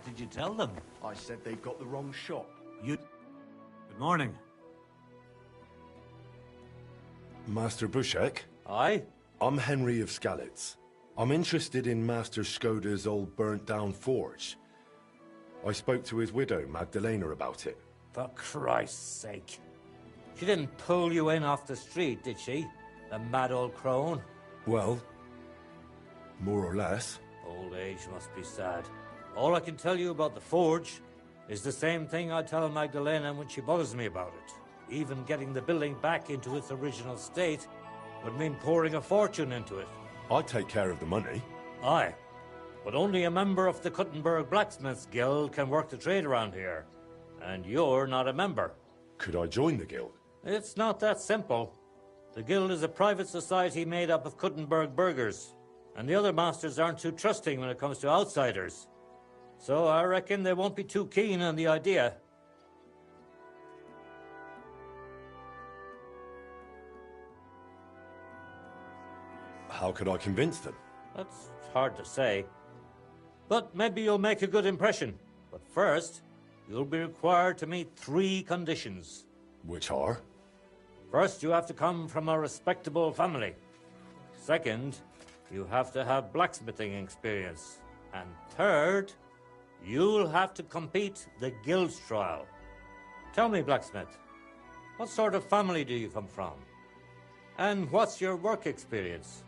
did you tell them? I said they've got the wrong shop. Good morning. Master Bushek? Aye? I'm Henry of Skalitz. I'm interested in Master Skoda's old burnt-down forge. I spoke to his widow, Magdalena, about it. For Christ's sake. She didn't pull you in off the street, did she? The mad old crone? Well, more or less. Old age must be sad. All I can tell you about the forge is the same thing I tell Magdalena when she bothers me about it. Even getting the building back into its original state would mean pouring a fortune into it. I take care of the money. Aye, but only a member of the Kuttenberg Blacksmiths Guild can work the trade around here. And you're not a member. Could I join the guild? It's not that simple. The guild is a private society made up of Kuttenberg burghers, and the other masters aren't too trusting when it comes to outsiders. So I reckon they won't be too keen on the idea. How could I convince them? That's hard to say. But maybe you'll make a good impression. But first, you'll be required to meet 3 conditions. Which are? First, you have to come from a respectable family. Second, you have to have blacksmithing experience. And third, you'll have to compete the guild trial. Tell me, blacksmith, what sort of family do you come from? And what's your work experience?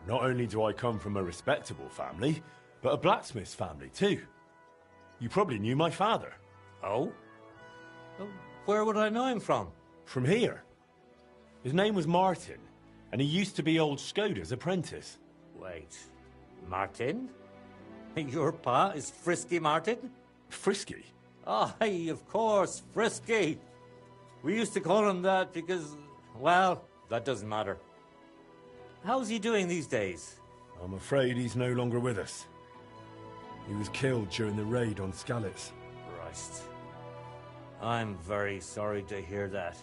Not only do I come from a respectable family, but a blacksmith's family too. You probably knew my father. Oh? Where would I know him from? From here. His name was Martin, and he used to be old Skoda's apprentice. Wait, Martin? Your pa is Frisky Martin? Frisky? Aye, of course, Frisky. We used to call him that because, well, that doesn't matter. How's he doing these days? I'm afraid he's no longer with us. He was killed during the raid on Skalitz. Christ. I'm very sorry to hear that.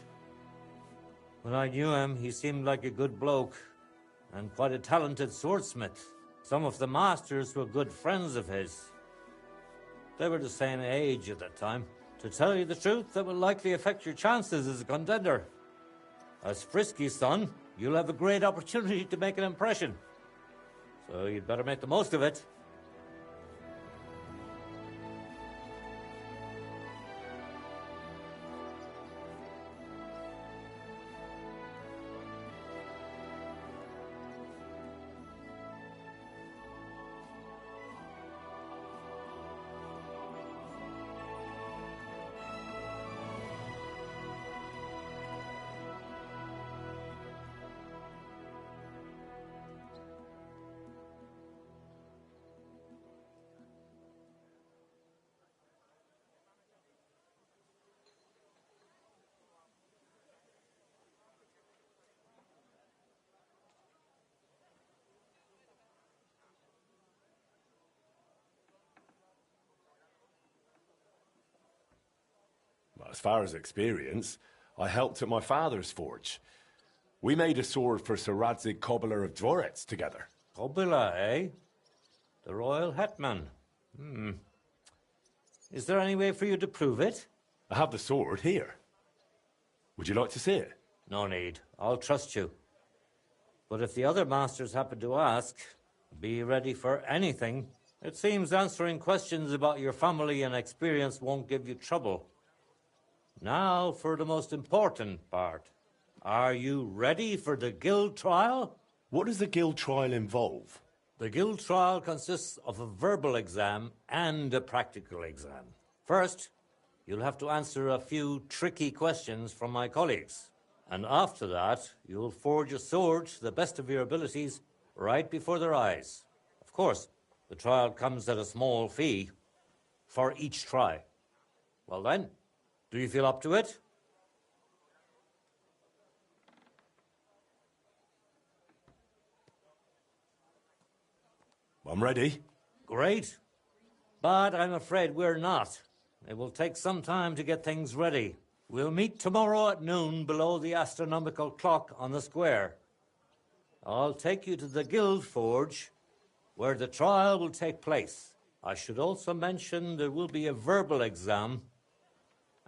When I knew him, he seemed like a good bloke, and quite a talented swordsmith. Some of the masters were good friends of his. They were the same age at that time. To tell you the truth, that will likely affect your chances as a contender. As Frisky's son, you'll have a great opportunity to make an impression. So you'd better make the most of it. As far as experience, I helped at my father's forge. We made a sword for Sir Radzig Cobbler of Dvorets together. Cobbler, eh? The royal hetman. Is there any way for you to prove it? I have the sword here. Would you like to see it? No need. I'll trust you. But if the other masters happen to ask, be ready for anything. It seems answering questions about your family and experience won't give you trouble. Now for the most important part. Are you ready for the guild trial? What does the guild trial involve? The guild trial consists of a verbal exam and a practical exam. First, you'll have to answer a few tricky questions from my colleagues. And after that, you'll forge a sword to the best of your abilities right before their eyes. Of course, the trial comes at a small fee for each try. Well then, do you feel up to it? I'm ready. Great. But I'm afraid we're not. It will take some time to get things ready. We'll meet tomorrow at noon below the astronomical clock on the square. I'll take you to the Guild Forge, where the trial will take place. I should also mention there will be a verbal exam.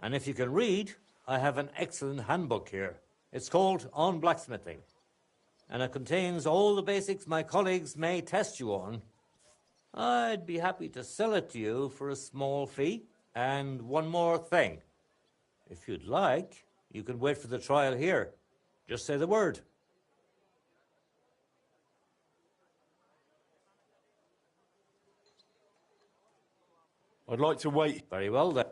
And if you can read, I have an excellent handbook here. It's called On Blacksmithing. And it contains all the basics my colleagues may test you on. I'd be happy to sell it to you for a small fee. And one more thing. If you'd like, you can wait for the trial here. Just say the word. I'd like to wait. Very well, then.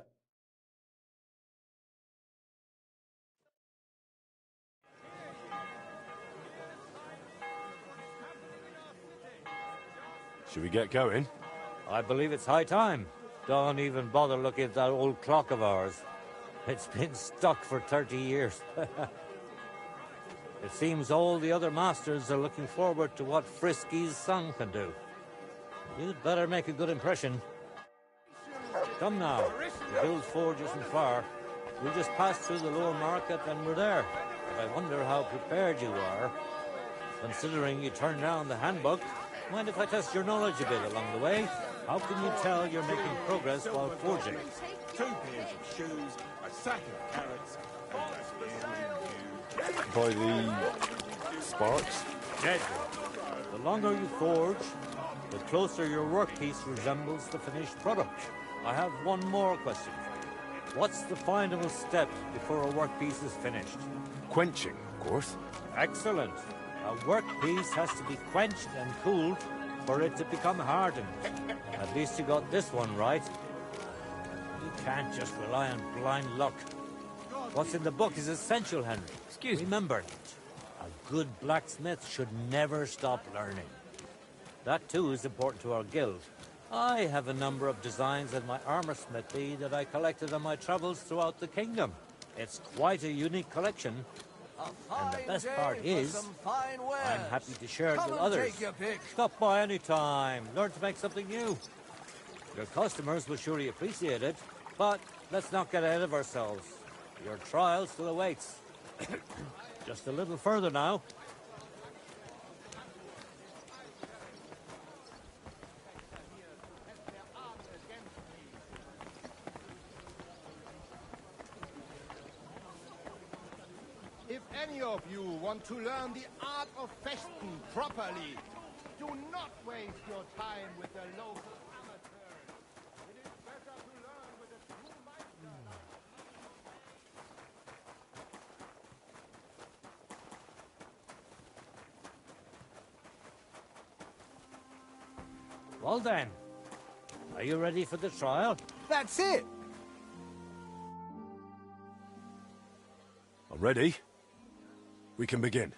Should we get going? I believe it's high time. Don't even bother looking at that old clock of ours. It's been stuck for 30 years. It seems all the other masters are looking forward to what Frisky's son can do. You'd better make a good impression. Come now, the Guild Forge isn't far. We just passed through the lower market and we're there. But I wonder how prepared you are. Considering you turned down the handbook, mind if I test your knowledge a bit along the way? How can you tell you're making progress while forging? 2 pairs of shoes, a sack of carrots, By the sparks? Dead. The longer you forge, the closer your workpiece resembles the finished product. I have one more question for you. What's the final step before a workpiece is finished? Quenching, of course. Excellent. A workpiece has to be quenched and cooled for it to become hardened. At least you got this one right. You can't just rely on blind luck. What's in the book is essential, Henry. Excuse me. Remember, a good blacksmith should never stop learning. That, too, is important to our guild. I have a number of designs in my armour smithy that I collected on my travels throughout the kingdom. It's quite a unique collection. And the best part is, I'm happy to share it with others. Stop by any time. Learn to make something new. Your customers will surely appreciate it, but let's not get ahead of ourselves. Your trial still awaits. Just a little further now. If any of you want to learn the art of fechten properly, do not waste your time with the local amateurs. It is better to learn with a true meister. Well then, are you ready for the trial? That's it! I'm ready. We can begin.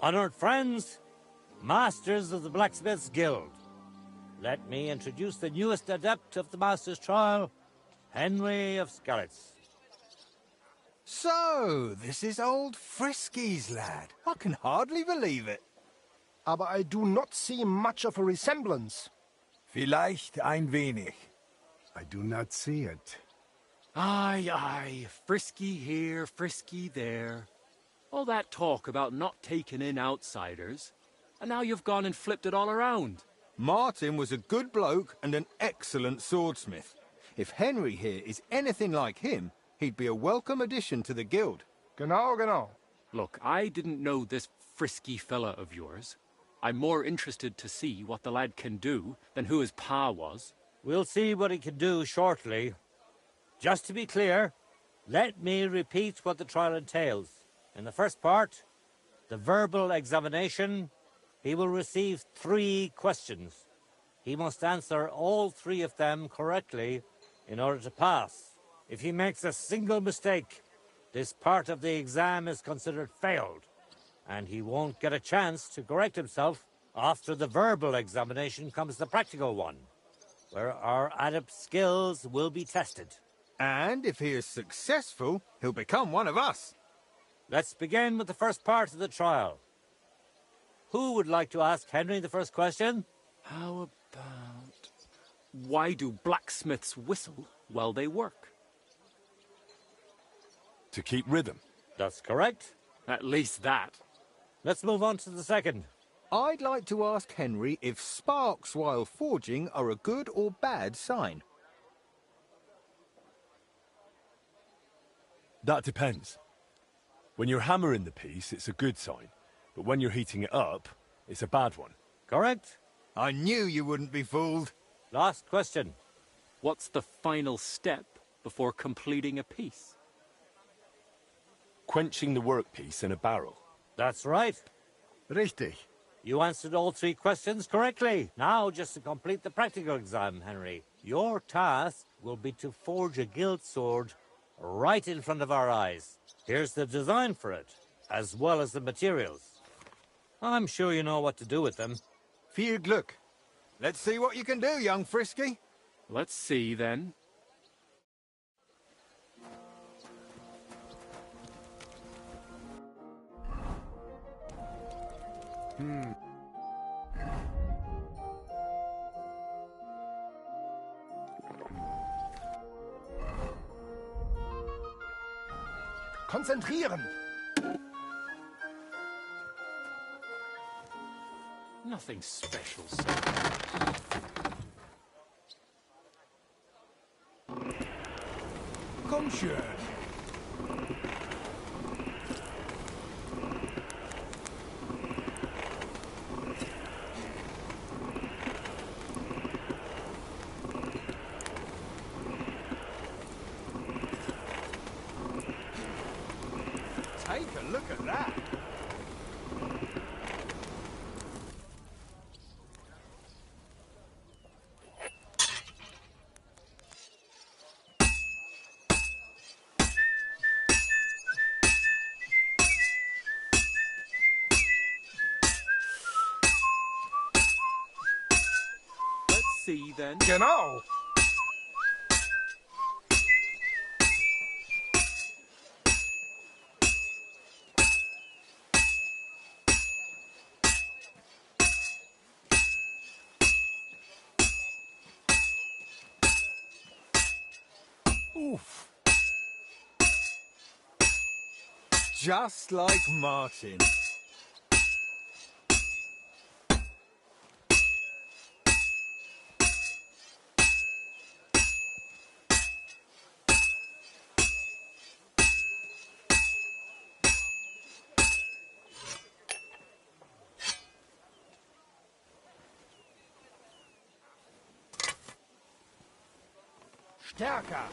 Honored friends, masters of the Blacksmiths Guild, let me introduce the newest adept of the Master's Trial, Henry of Skalitz. So, this is old Frisky's lad. I can hardly believe it. Aber I do not see much of a resemblance. Vielleicht ein wenig. I do not see it. Aye, aye, Frisky here, Frisky there. All that talk about not taking in outsiders, and now you've gone and flipped it all around. Martin was a good bloke and an excellent swordsmith. If Henry here is anything like him, he'd be a welcome addition to the guild. Genau, genau. Look, I didn't know this Frisky fella of yours. I'm more interested to see what the lad can do than who his pa was. We'll see what he can do shortly. Just to be clear, let me repeat what the trial entails. In the first part, the verbal examination, he will receive 3 questions. He must answer all 3 of them correctly in order to pass. If he makes a single mistake, this part of the exam is considered failed, and he won't get a chance to correct himself. After the verbal examination comes the practical one, where our adept skills will be tested. And if he is successful, he'll become one of us. Let's begin with the first part of the trial. Who would like to ask Henry the first question? How about... Why do blacksmiths whistle while they work? To keep rhythm. That's correct. At least that. Let's move on to the second. I'd like to ask Henry if sparks while forging are a good or bad sign. That depends. When you're hammering the piece, it's a good sign. But when you're heating it up, it's a bad one. Correct? I knew you wouldn't be fooled. Last question. What's the final step before completing a piece? Quenching the workpiece in a barrel. That's right. Richtig. You answered all three questions correctly. Now, just to complete the practical exam, Henry, your task will be to forge a guild sword right in front of our eyes. Here's the design for it, as well as the materials. I'm sure you know what to do with them. Viel Glück. Let's see what you can do, young Frisky. Let's see, then. Konzentrieren! Nothing special, sir. Komm schön. Take a look at that. Let's see, then. Genau! Oof. Just like Martin. Stärker!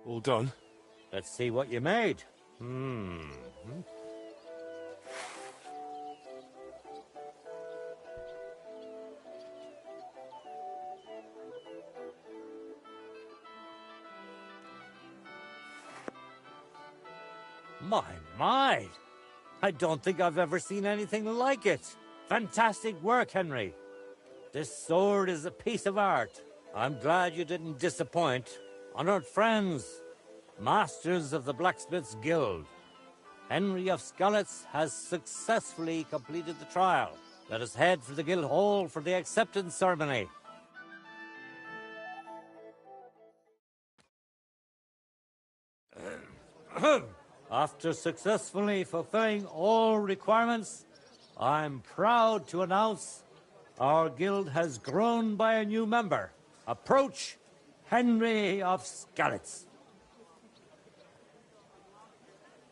All done? Let's see what you made. My. I don't think I've ever seen anything like it. Fantastic work, Henry. This sword is a piece of art. I'm glad you didn't disappoint. Honored friends, masters of the Blacksmith's Guild, Henry of Skalitz has successfully completed the trial. Let us head for the guild hall for the acceptance ceremony. After successfully fulfilling all requirements, I'm proud to announce our guild has grown by a new member. Approach Henry of Skalitz.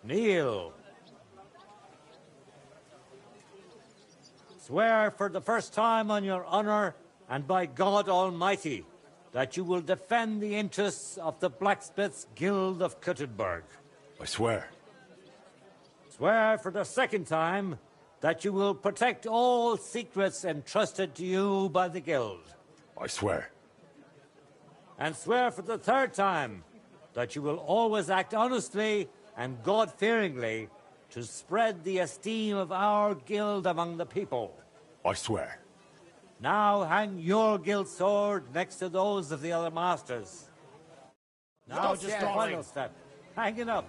Kneel. Swear for the first time on your honor and by God Almighty that you will defend the interests of the Blacksmiths Guild of Kuttenberg. I swear. Swear for the second time that you will protect all secrets entrusted to you by the Guild. I swear. and swear for the third time that you will always act honestly and God-fearingly to spread the esteem of our guild among the people. I swear. Now hang your guild sword next to those of the other masters. Now just the final step. Hang it up.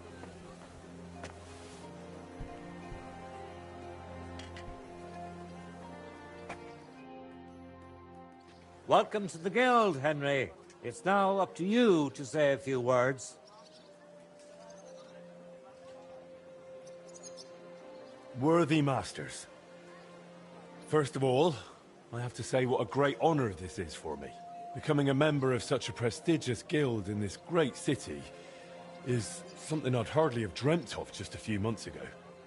Welcome to the guild, Henry. It's now up to you to say a few words. Worthy masters. First of all, I have to say what a great honor this is for me. Becoming a member of such a prestigious guild in this great city is something I'd hardly have dreamt of just a few months ago.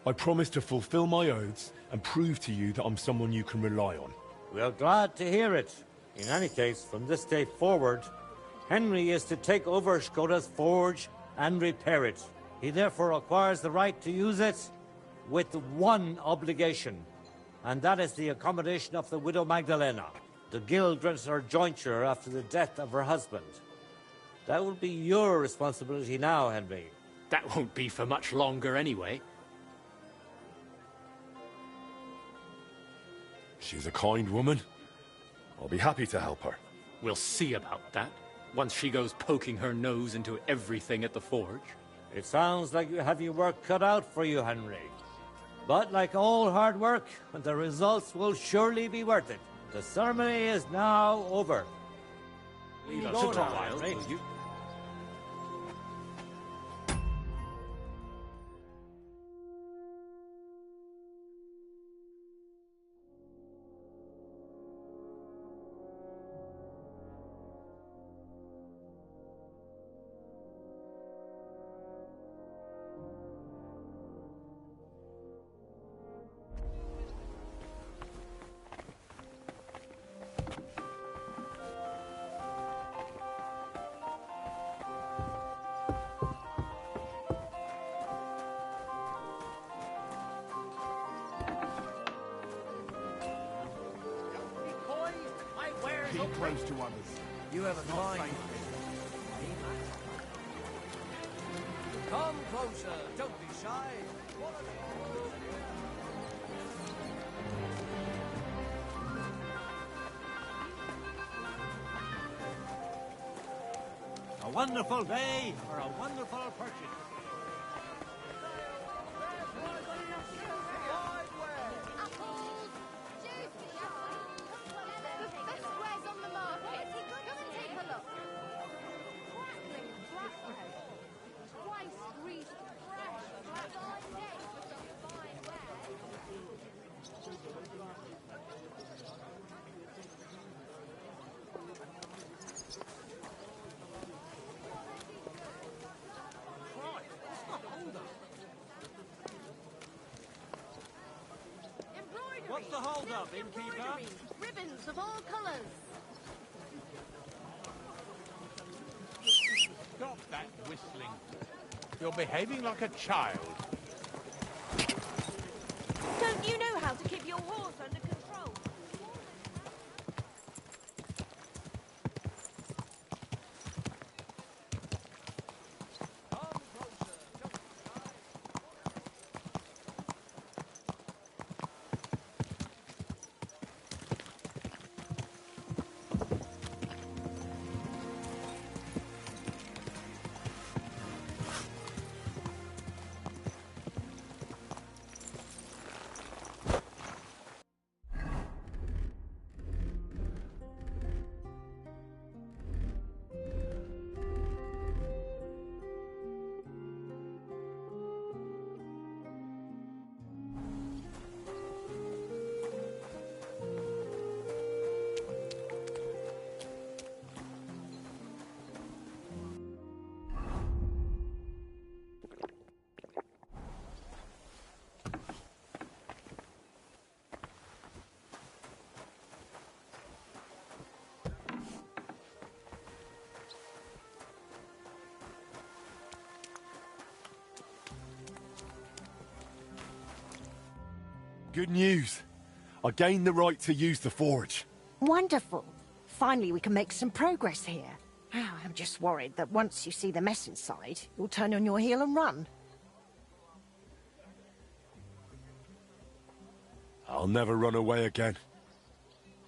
I promise to fulfill my oaths and prove to you that I'm someone you can rely on. We're glad to hear it. In any case, from this day forward, Henry is to take over Skoda's forge and repair it. He therefore acquires the right to use it with one obligation, and that is the accommodation of the widow Magdalena. The guild grants her jointure after the death of her husband. That will be your responsibility now, Henry. That won't be for much longer anyway. She's a kind woman. I'll be happy to help her. We'll see about that, once she goes poking her nose into everything at the forge. It sounds like you have your work cut out for you, Henry. But like all hard work, the results will surely be worth it. The ceremony is now over. Leave us Go a now, while, Henry. will you? Be close to others. You have a mind. Come closer. Don't be shy. A wonderful day for a wonderful purchase. What's the hold-up, innkeeper? Ribbons of all colours. Stop that whistling. You're behaving like a child. Don't you know how to keep your horse under control? Good news. I gained the right to use the forge. Wonderful. Finally, we can make some progress here. I'm just worried that once you see the mess inside, you'll turn on your heel and run. I'll never run away again.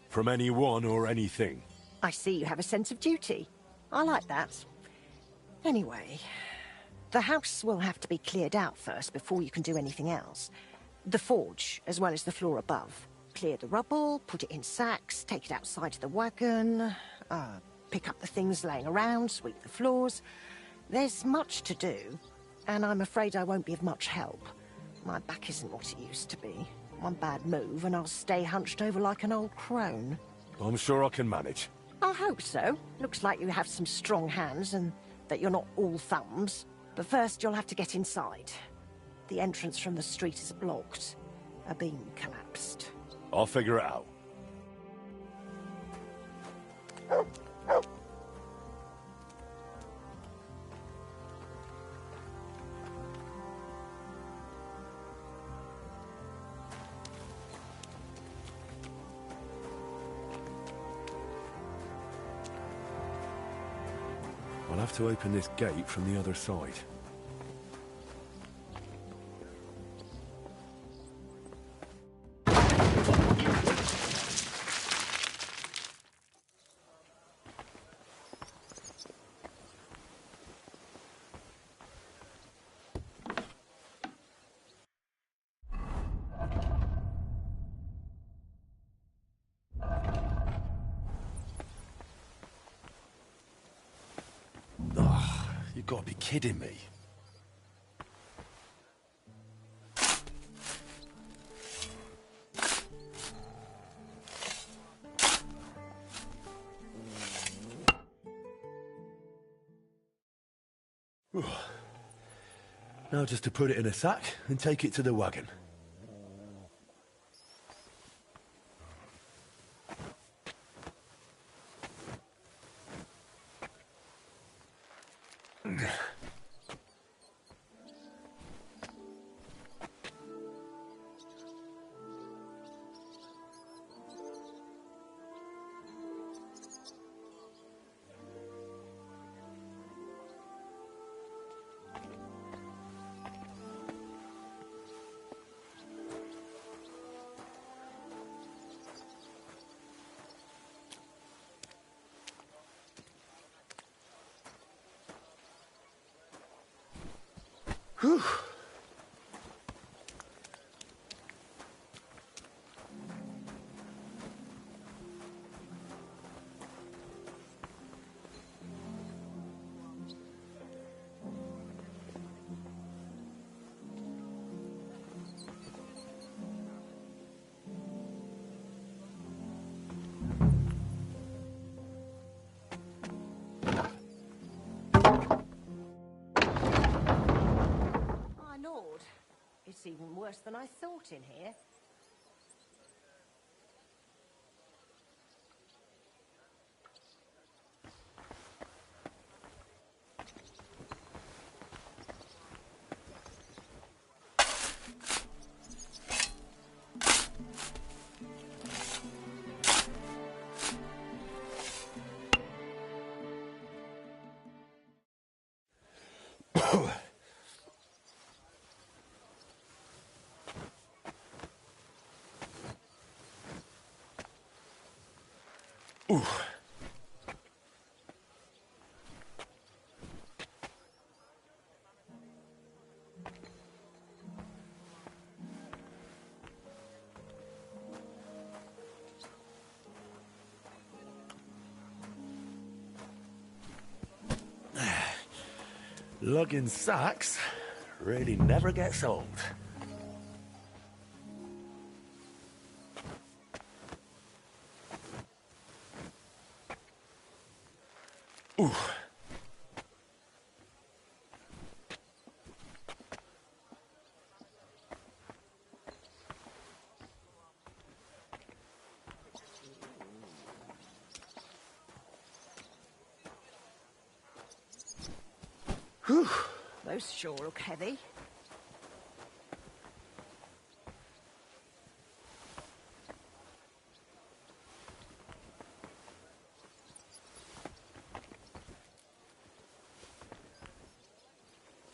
From anyone or anything. I see you have a sense of duty. I like that. Anyway, the house will have to be cleared out first before you can do anything else. The forge, as well as the floor above. Clear the rubble, put it in sacks, take it outside to the wagon, pick up the things laying around, sweep the floors. There's much to do, and I'm afraid I won't be of much help. My back isn't what it used to be. One bad move and I'll stay hunched over like an old crone. I'm sure I can manage. I hope so. Looks like you have some strong hands and that you're not all thumbs. But first you'll have to get inside. The entrance from the street is blocked. A beam collapsed. I'll figure it out. I'll have to open this gate from the other side. You've got to be kidding me. Now just to put it in a sack and take it to the wagon. Whew. It's even worse than I thought in here. Ooh. Lugging sacks really never gets old. Ooh. Whew. Those sure look heavy.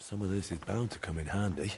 Some of this is bound to come in handy.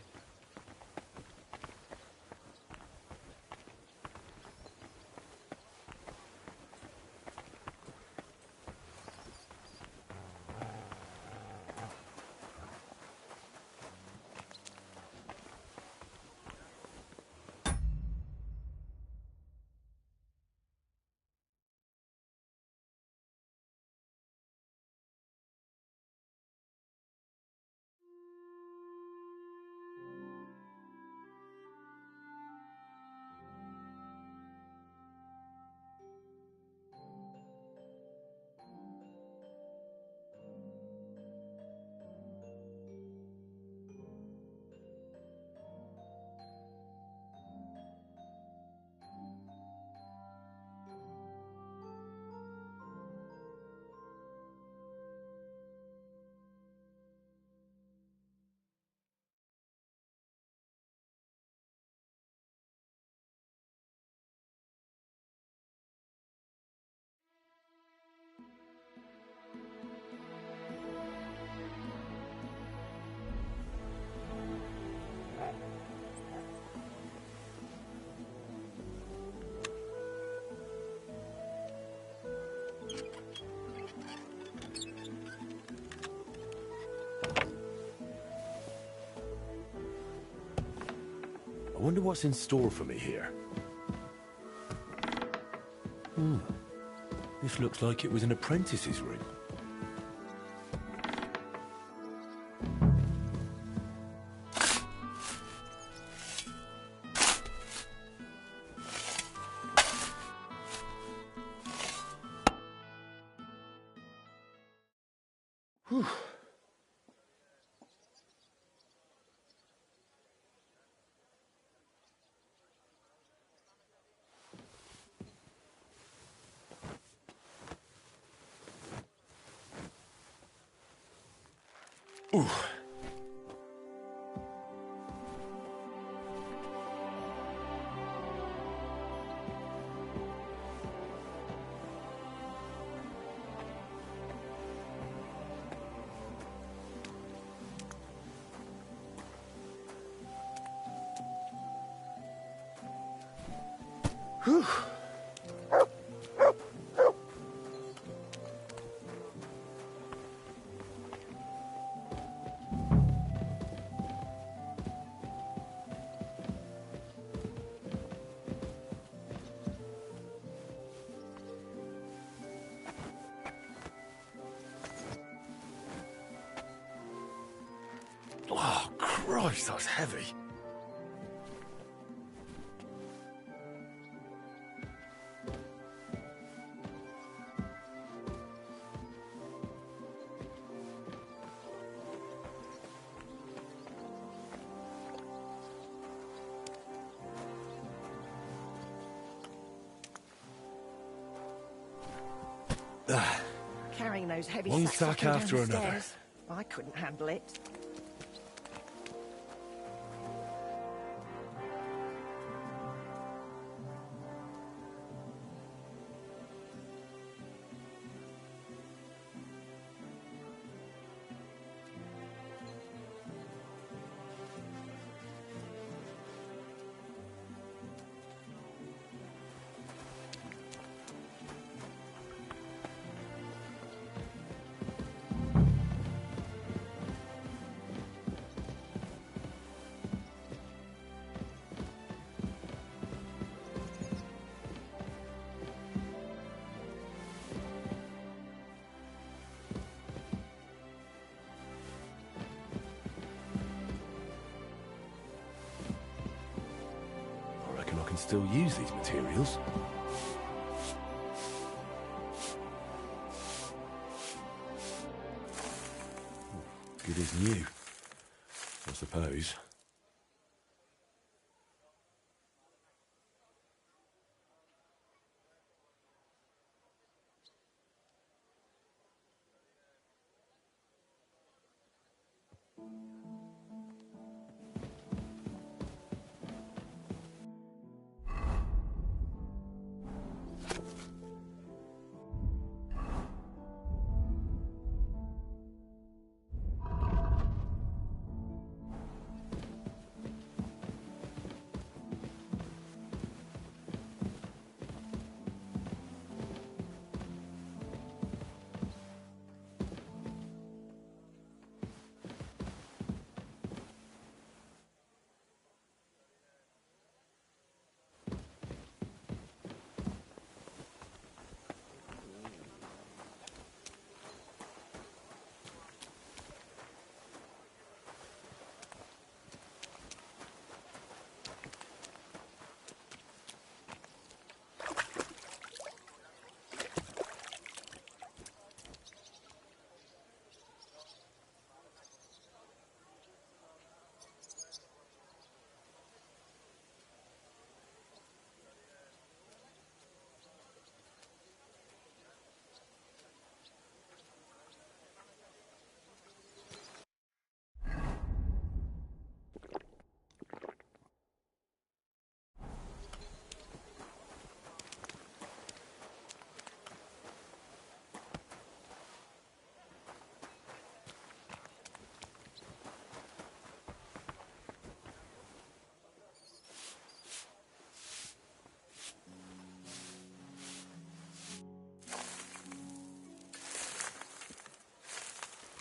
I wonder what's in store for me here. This looks like it was an apprentice's room. Whew. Ooh. Whew. Oh, Christ, that's heavy. Carrying those heavy One sacks sack up and after down the another. stairs. I couldn't handle it. I can still use these materials. Good as new, I suppose.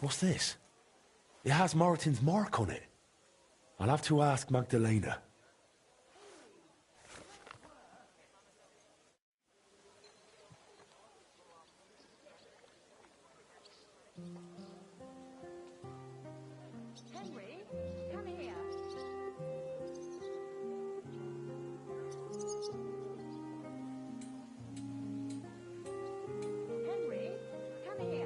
What's this? It has Martin's mark on it. I'll have to ask Magdalena. Henry, come here. Henry, come here.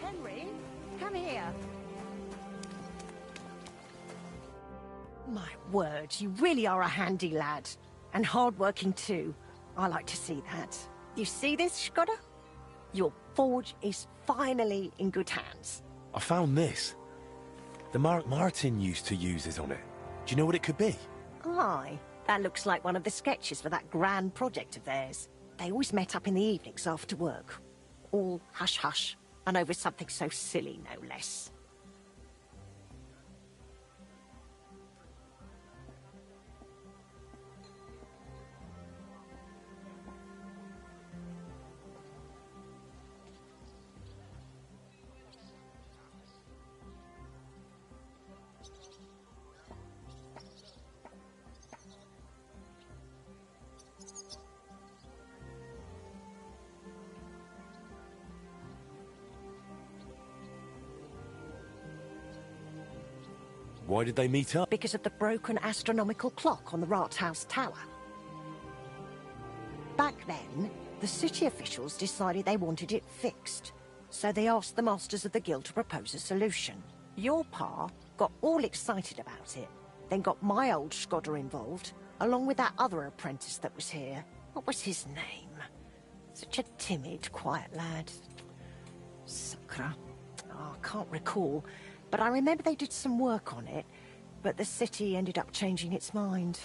Henry, come here. My word, you really are a handy lad. And hard-working too. I like to see that. You see this, Skoda? Your forge is finally in good hands. I found this. The mark Martin used to use is on it. Do you know what it could be? Aye, that looks like one of the sketches for that grand project of theirs. They always met up in the evenings after work. All hush-hush, and over something so silly, no less. Why did they meet up? Because of the broken astronomical clock on the Rathaus Tower. Back then, the city officials decided they wanted it fixed, so they asked the masters of the guild to propose a solution. Your pa got all excited about it, then got my old Skoda involved, along with that other apprentice that was here. What was his name? Such a timid, quiet lad. Sakra. Oh, I can't recall. But I remember they did some work on it, but the city ended up changing its mind.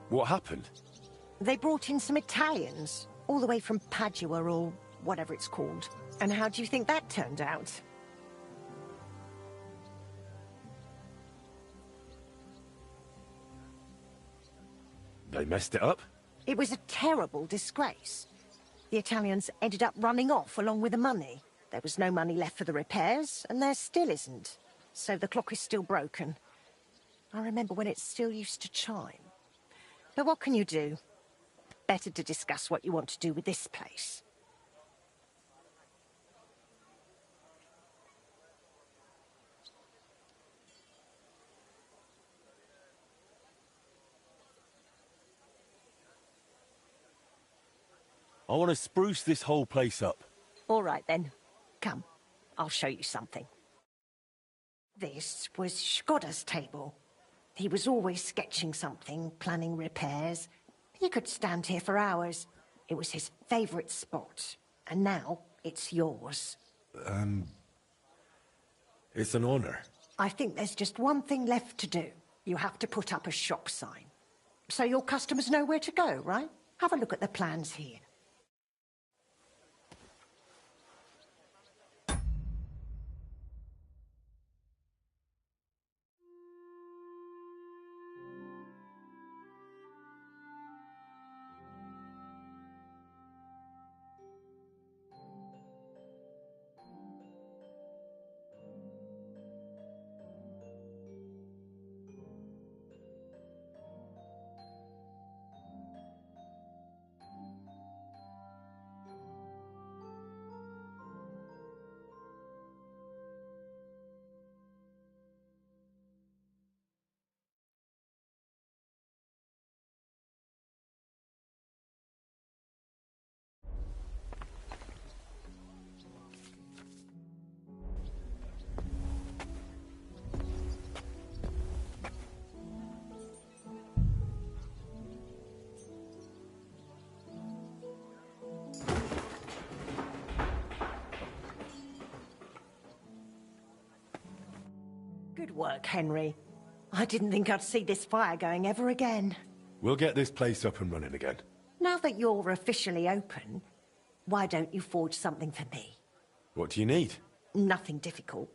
What happened? They brought in some Italians, all the way from Padua or whatever it's called. And how do you think that turned out? They messed it up? It was a terrible disgrace. The Italians ended up running off along with the money. There was no money left for the repairs, and there still isn't. So the clock is still broken. I remember when it still used to chime. But what can you do? Better to discuss what you want to do with this place. I want to spruce this whole place up. All right, then. Come, I'll show you something. This was Skoda's table. He was always sketching something, planning repairs. He could stand here for hours. It was his favourite spot. And now, It's yours. It's an honor. I think there's just one thing left to do. You have to put up a shop sign. So your customers know where to go, right? Have a look at the plans here. Good work, Henry. I didn't think I'd see this fire going ever again. We'll get this place up and running again. Now that you're officially open, why don't you forge something for me? What do you need? Nothing difficult.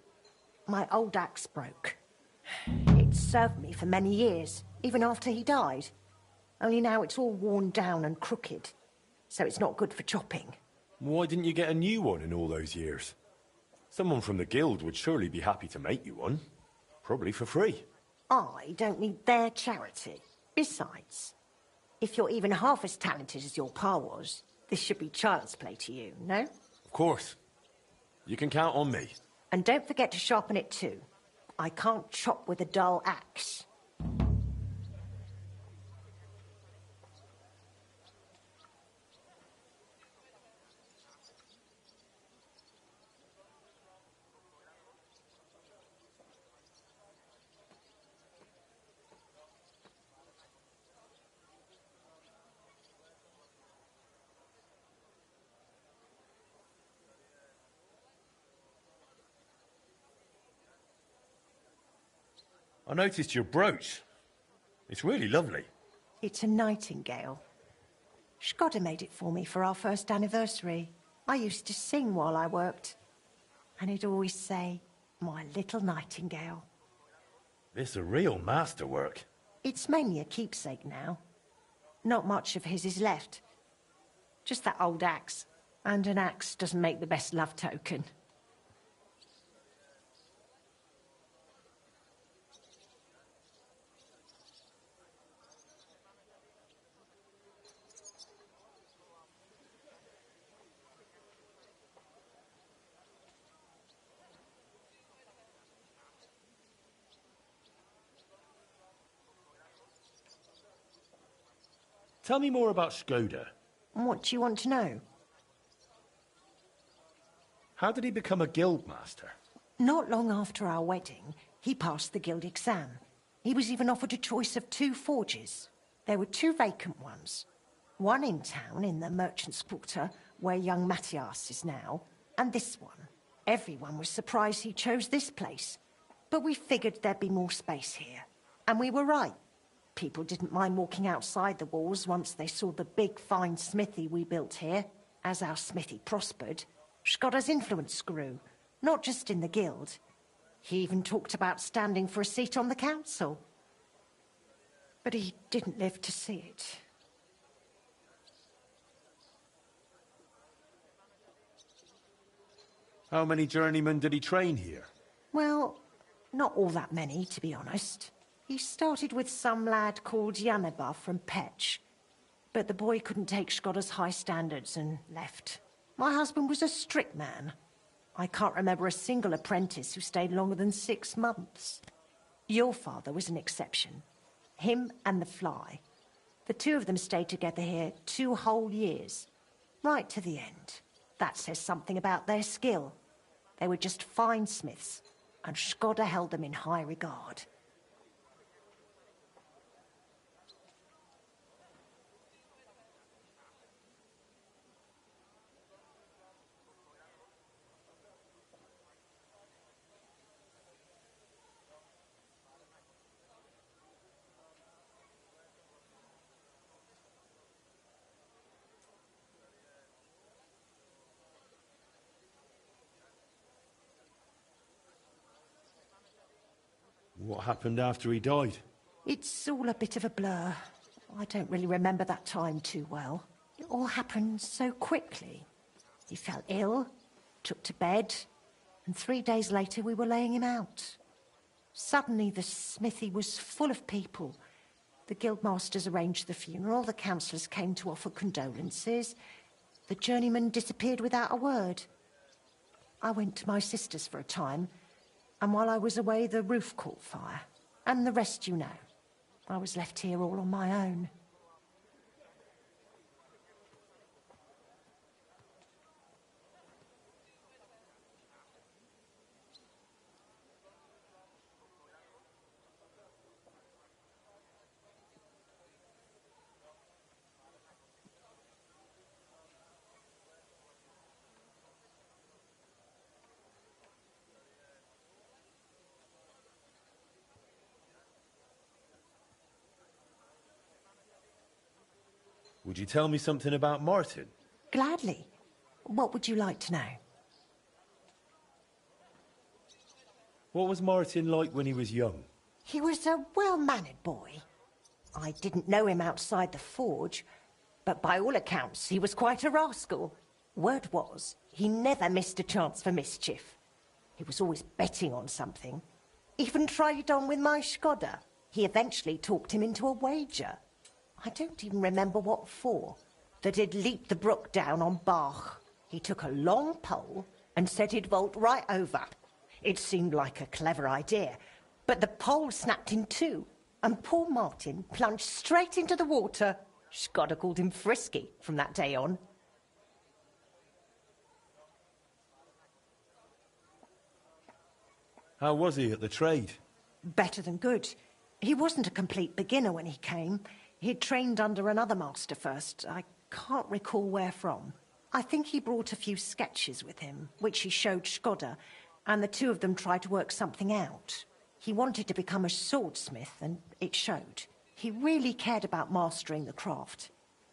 My old axe broke. It served me for many years, even after he died. Only now it's all worn down and crooked, so it's not good for chopping. Why didn't you get a new one in all those years? Someone from the guild would surely be happy to make you one. Probably for free. I don't need their charity. Besides, if you're even half as talented as your pa was, this should be child's play to you, no? Of course. You can count on me. And don't forget to sharpen it too. I can't chop with a dull axe. I noticed your brooch. It's really lovely. It's a nightingale. Shkoda made it for me for our first anniversary. I used to sing while I worked. And he'd always say, "My little nightingale." This is a real masterwork. It's mainly a keepsake now. Not much of his is left. Just that old axe. And an axe doesn't make the best love token. Tell me more about Shkoda. What do you want to know? How did he become a guild master? Not long after our wedding, he passed the guild exam. He was even offered a choice of 2 forges. There were 2 vacant ones. One in town, in the Merchant's Quarter, where young Matthias is now, and this one. Everyone was surprised he chose this place. But we figured there'd be more space here. And we were right. People didn't mind walking outside the walls once they saw the big, fine smithy we built here. As our smithy prospered, Shkoda's influence grew, not just in the guild. He even talked about standing for a seat on the council. But he didn't live to see it. How many journeymen did he train here? Well, not all that many, to be honest. He started with some lad called Yaneba from Petch. But the boy couldn't take Shkoda's high standards and left. My husband was a strict man. I can't remember a single apprentice who stayed longer than 6 months. Your father was an exception. Him and the Fly. The 2 of them stayed together here 2 whole years. Right to the end. That says something about their skill. They were just fine smiths, and Shkoda held them in high regard. What happened after he died? It's all a bit of a blur. I don't really remember that time too well. It all happened so quickly. He fell ill, took to bed, and 3 days later we were laying him out. Suddenly the smithy was full of people. The guildmasters arranged the funeral, the councillors came to offer condolences. The journeyman disappeared without a word. I went to my sister's for a time, and while I was away the roof caught fire. And the rest you know. I was left here all on my own. Would you tell me something about Martin? Gladly. What would you like to know? What was Martin like when he was young? He was a well-mannered boy. I didn't know him outside the forge, but by all accounts he was quite a rascal. Word was, he never missed a chance for mischief. He was always betting on something. Even tried it on with my Skoda. He eventually talked him into a wager. I don't even remember what for. That he'd leap the brook down on Bach. He took a long pole and said he'd vault right over. It seemed like a clever idea, but the pole snapped in two, and poor Martin plunged straight into the water. Skoda called him Frisky from that day on. How was he at the trade? Better than good. He wasn't a complete beginner when he came. He'd trained under another master first. I can't recall where from. I think he brought a few sketches with him, which he showed Skoda, and the two of them tried to work something out. He wanted to become a swordsmith, and it showed. He really cared about mastering the craft.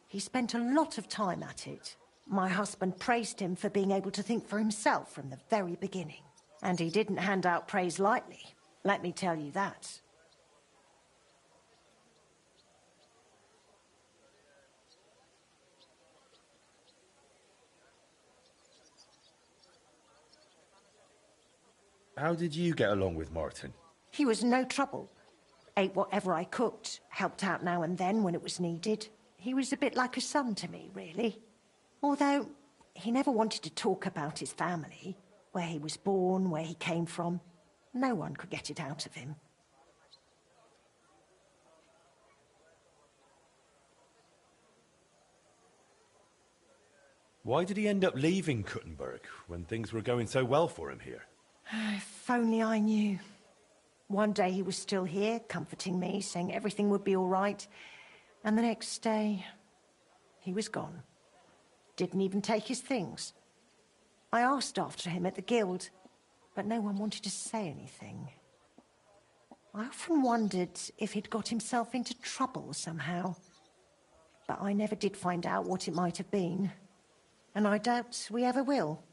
He spent a lot of time at it. My husband praised him for being able to think for himself from the very beginning. And he didn't hand out praise lightly, let me tell you that. How did you get along with Martin? He was no trouble. Ate whatever I cooked, helped out now and then when it was needed. He was a bit like a son to me, really. Although, he never wanted to talk about his family, where he was born, where he came from. No one could get it out of him. Why did he end up leaving Kuttenberg when things were going so well for him here? If only I knew. One day he was still here, comforting me, saying everything would be all right. And the next day, he was gone. Didn't even take his things. I asked after him at the guild, but no one wanted to say anything. I often wondered if he'd got himself into trouble somehow. But I never did find out what it might have been. And I doubt we ever will.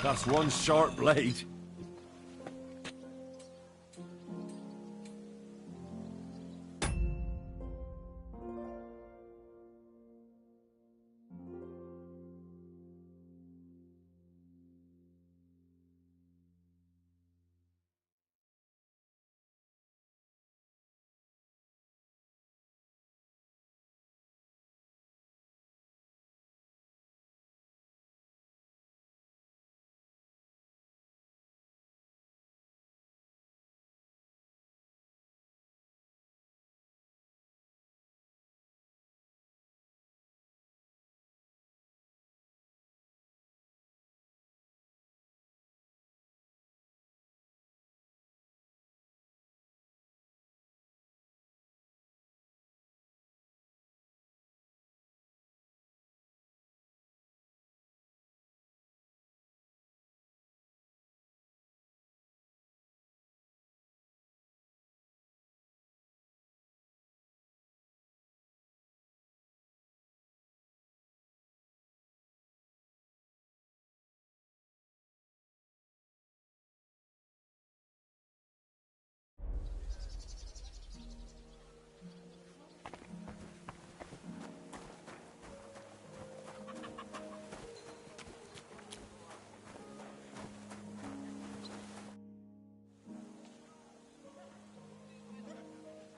That's one sharp blade.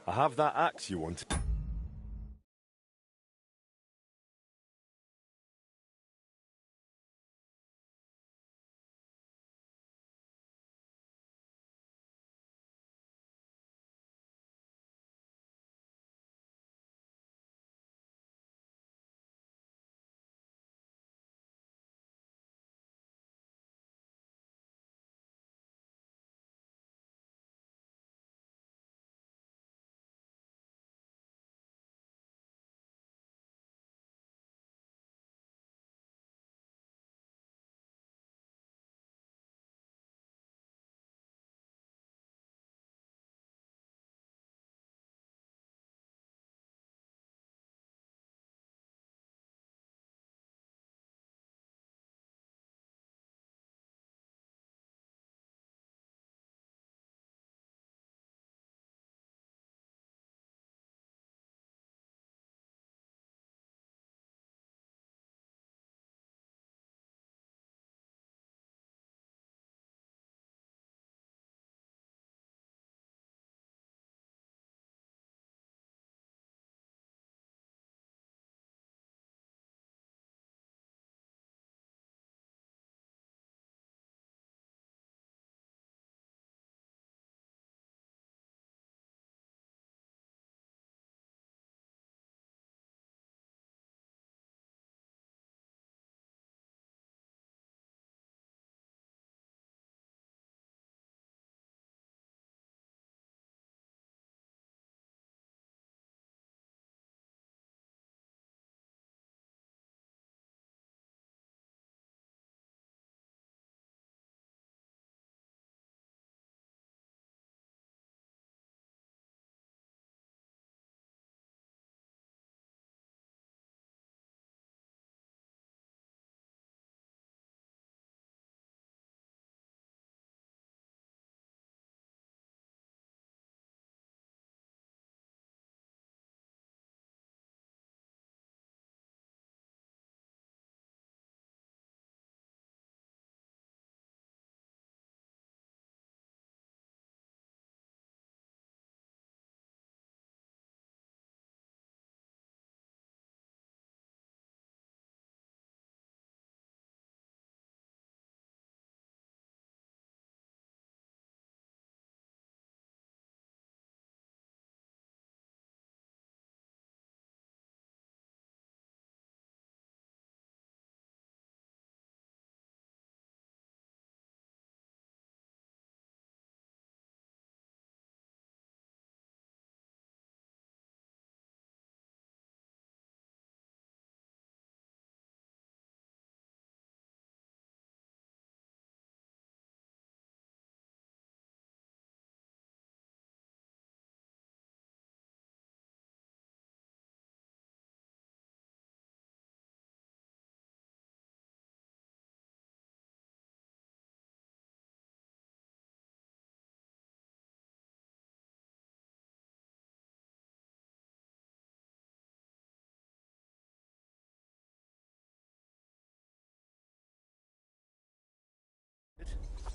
I have that axe you want.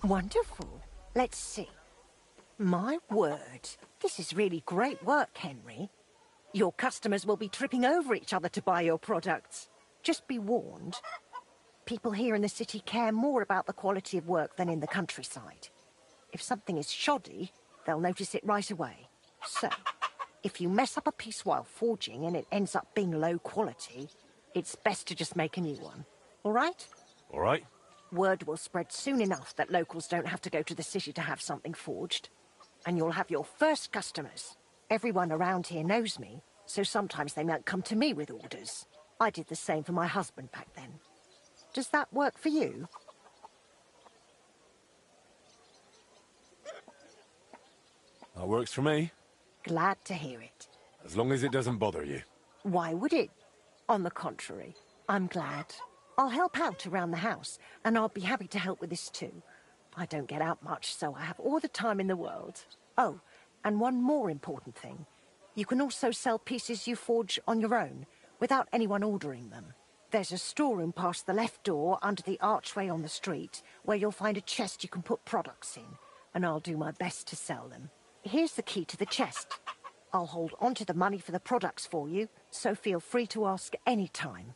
Wonderful. Let's see. My word. This is really great work, Henry. Your customers will be tripping over each other to buy your products. Just be warned. People here in the city care more about the quality of work than in the countryside. If something is shoddy, they'll notice it right away. So, if you mess up a piece while forging and it ends up being low quality, it's best to just make a new one. All right? All right. Word will spread soon enough that locals don't have to go to the city to have something forged. And you'll have your first customers. Everyone around here knows me, so sometimes they might come to me with orders. I did the same for my husband back then. Does that work for you? That works for me. Glad to hear it. As long as it doesn't bother you. Why would it? On the contrary, I'm glad. I'll help out around the house, and I'll be happy to help with this too. I don't get out much, so I have all the time in the world. Oh, and one more important thing. You can also sell pieces you forge on your own, without anyone ordering them. There's a storeroom past the left door under the archway on the street, where you'll find a chest you can put products in, and I'll do my best to sell them. Here's the key to the chest. I'll hold on to the money for the products for you, so feel free to ask any time.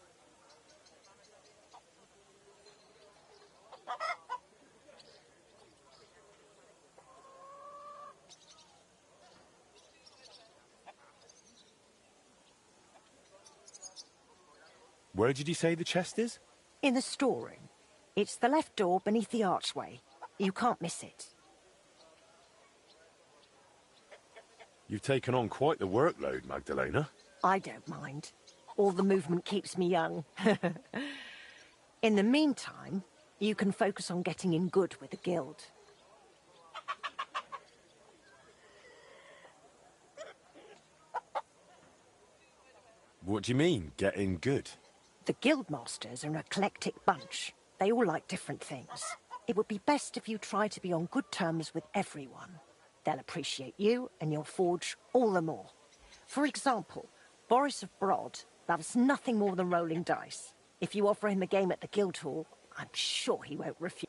Where did you say the chest is? In the storeroom. It's the left door beneath the archway. You can't miss it. You've taken on quite the workload, Magdalena. I don't mind. All the movement keeps me young. In the meantime, you can focus on getting in good with the guild. What do you mean, getting good? The guildmasters are an eclectic bunch. They all like different things. It would be best if you try to be on good terms with everyone. They'll appreciate you, and you'll forge all the more. For example, Boris of Brod loves nothing more than rolling dice. If you offer him a game at the Guildhall, I'm sure he won't refuse.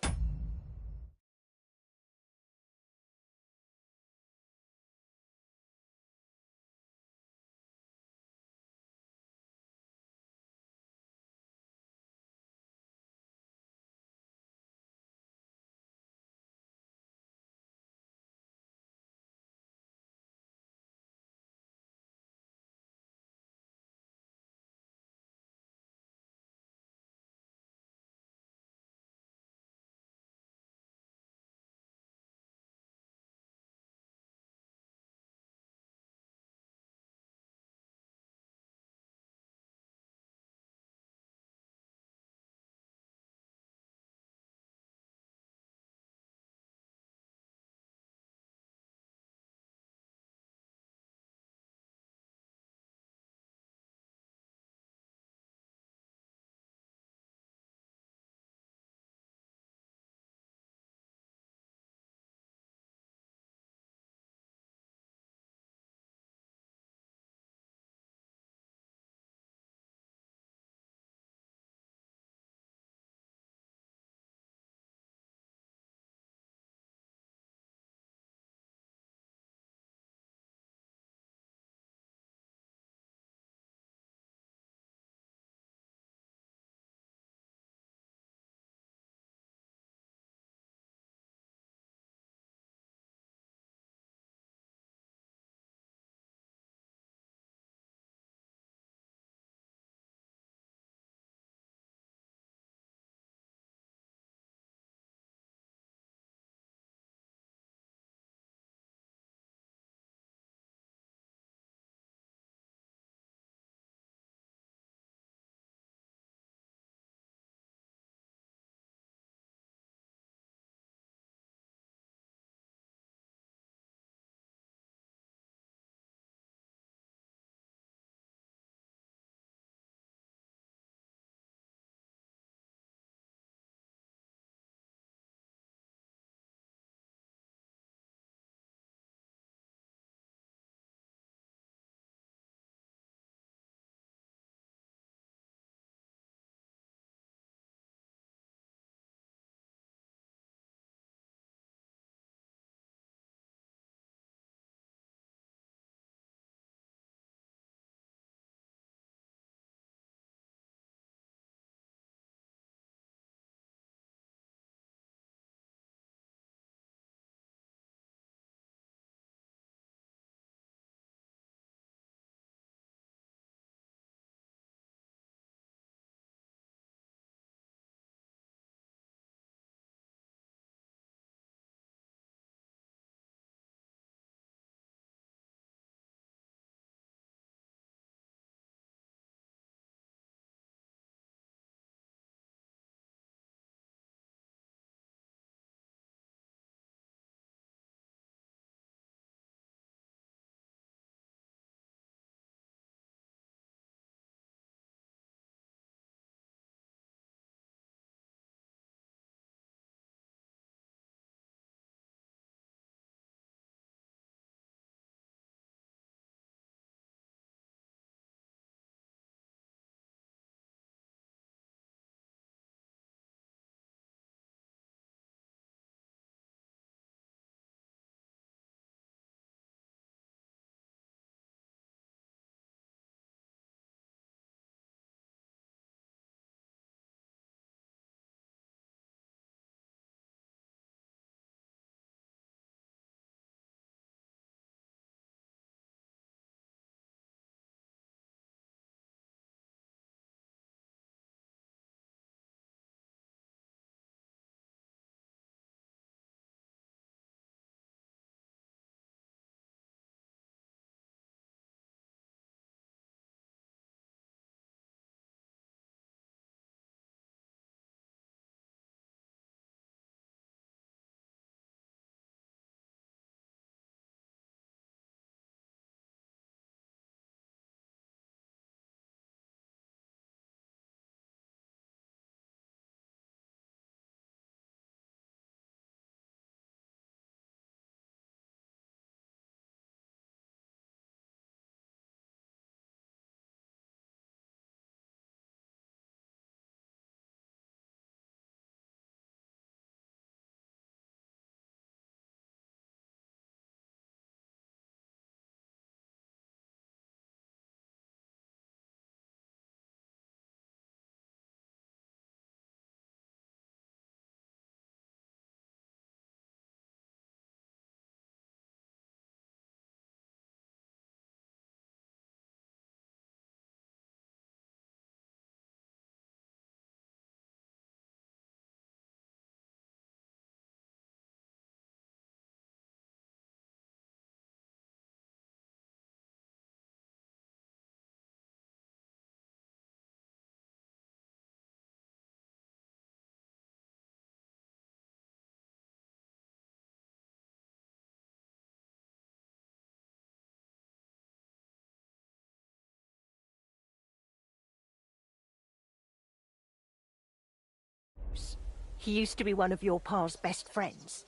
knows? He used to be one of your pa's best friends.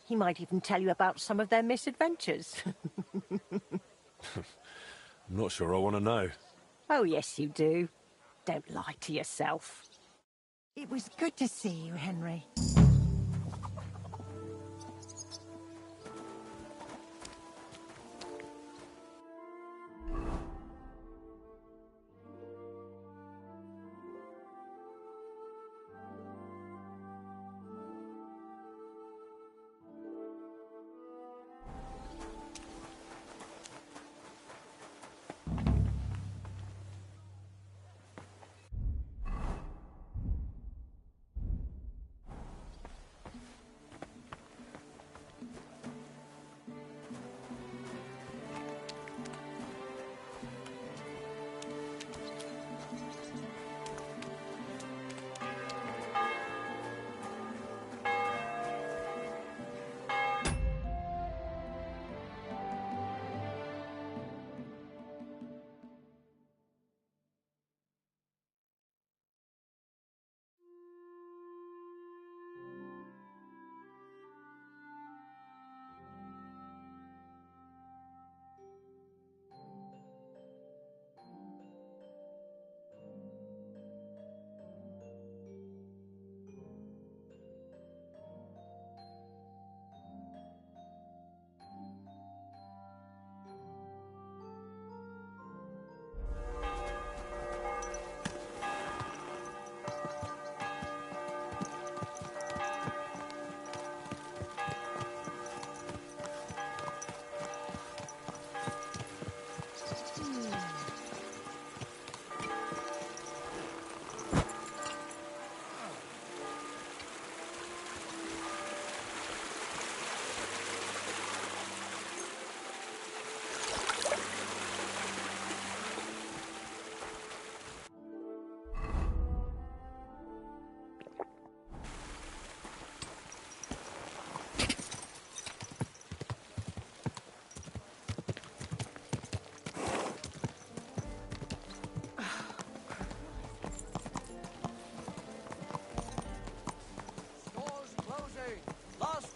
He might even tell you about some of their misadventures. I'm not sure I want to know. Oh, yes, you do. Don't lie to yourself. It was good to see you, Henry.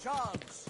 Chance.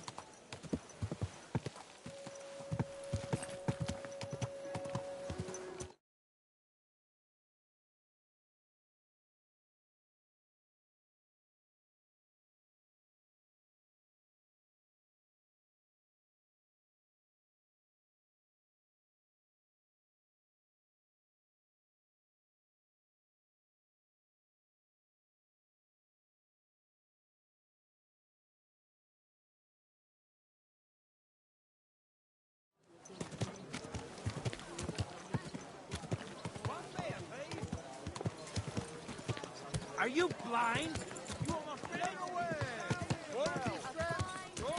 Are you blind? You almost ran away! Quality steps! Go away!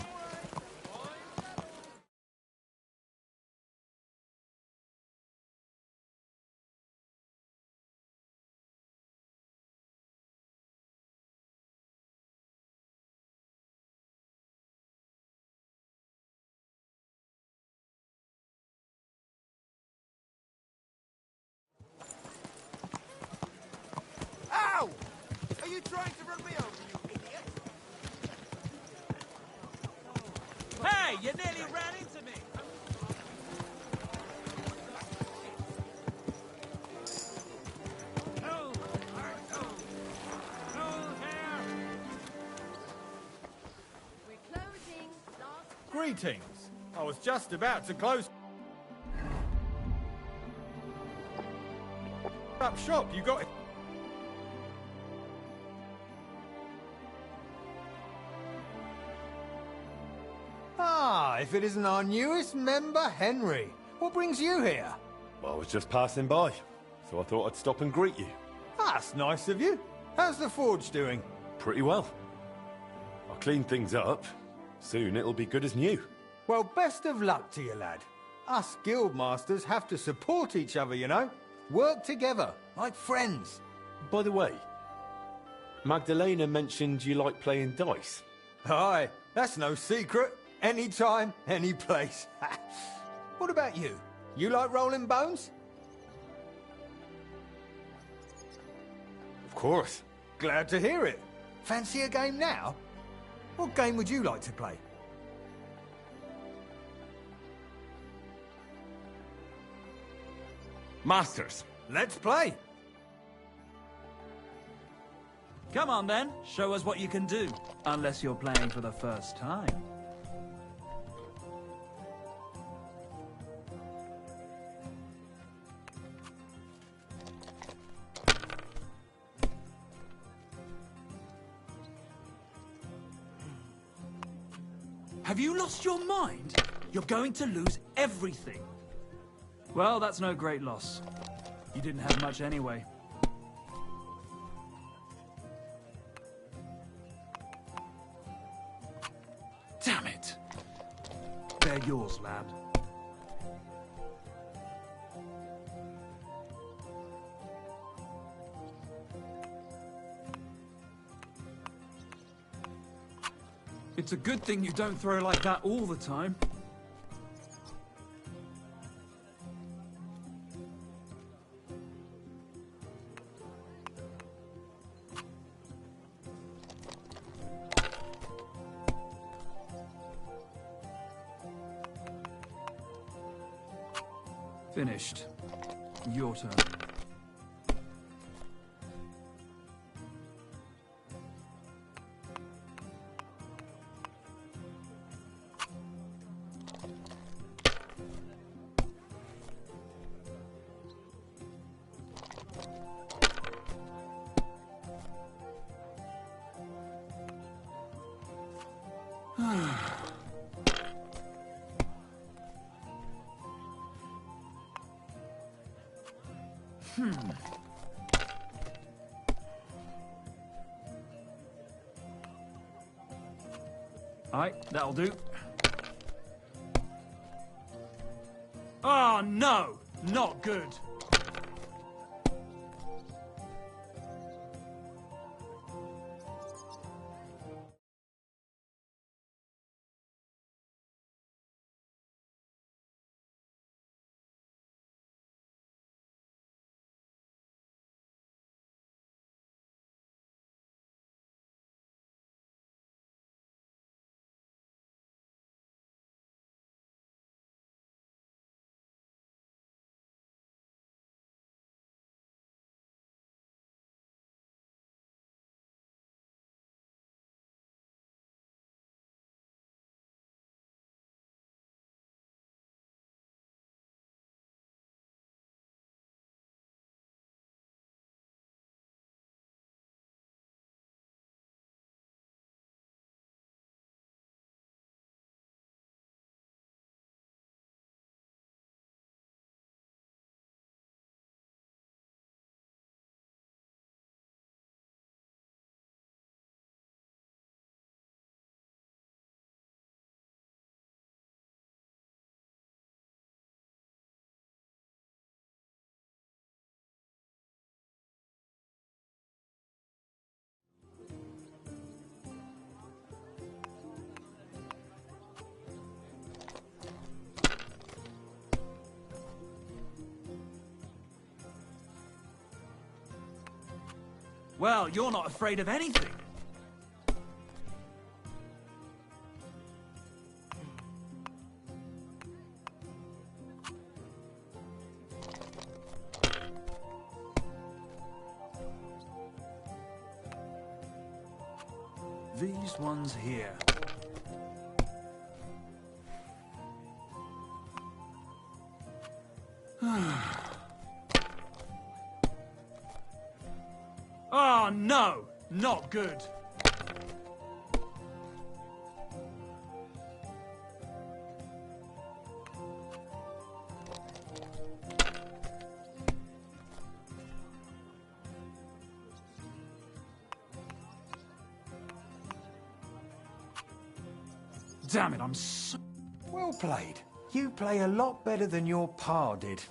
Ow! Are you trying to run me over, you idiot? Hey, you nearly ran into me! We're closing. Last Greetings. I was just about to close up shop. You got it. Ah, if it isn't our newest member, Henry. What brings you here? Well, I was just passing by, so I thought I'd stop and greet you. That's nice of you. How's the forge doing? Pretty well. I'll clean things up. Soon it'll be good as new. Well, best of luck to you, lad. Us guild masters have to support each other, you know. Work together, like friends. By the way, Magdalena mentioned you like playing dice. Aye, that's no secret. Anytime, any place. What about you? You like rolling bones? Of course. Glad to hear it. Fancy a game now? What game would you like to play? Masters, let's play! Come on then, show us what you can do. Unless you're playing for the first time. Have you lost your mind? You're going to lose everything. Well, that's no great loss. You didn't have much anyway. Damn it. They're yours, lad. It's a good thing you don't throw like that all the time. Finished. Your turn. Alright, that'll do. Oh, no! Not good. Well, you're not afraid of anything. These ones here. Oh, no! Not good. Damn it, I'm so... Well played. You play a lot better than your pa did.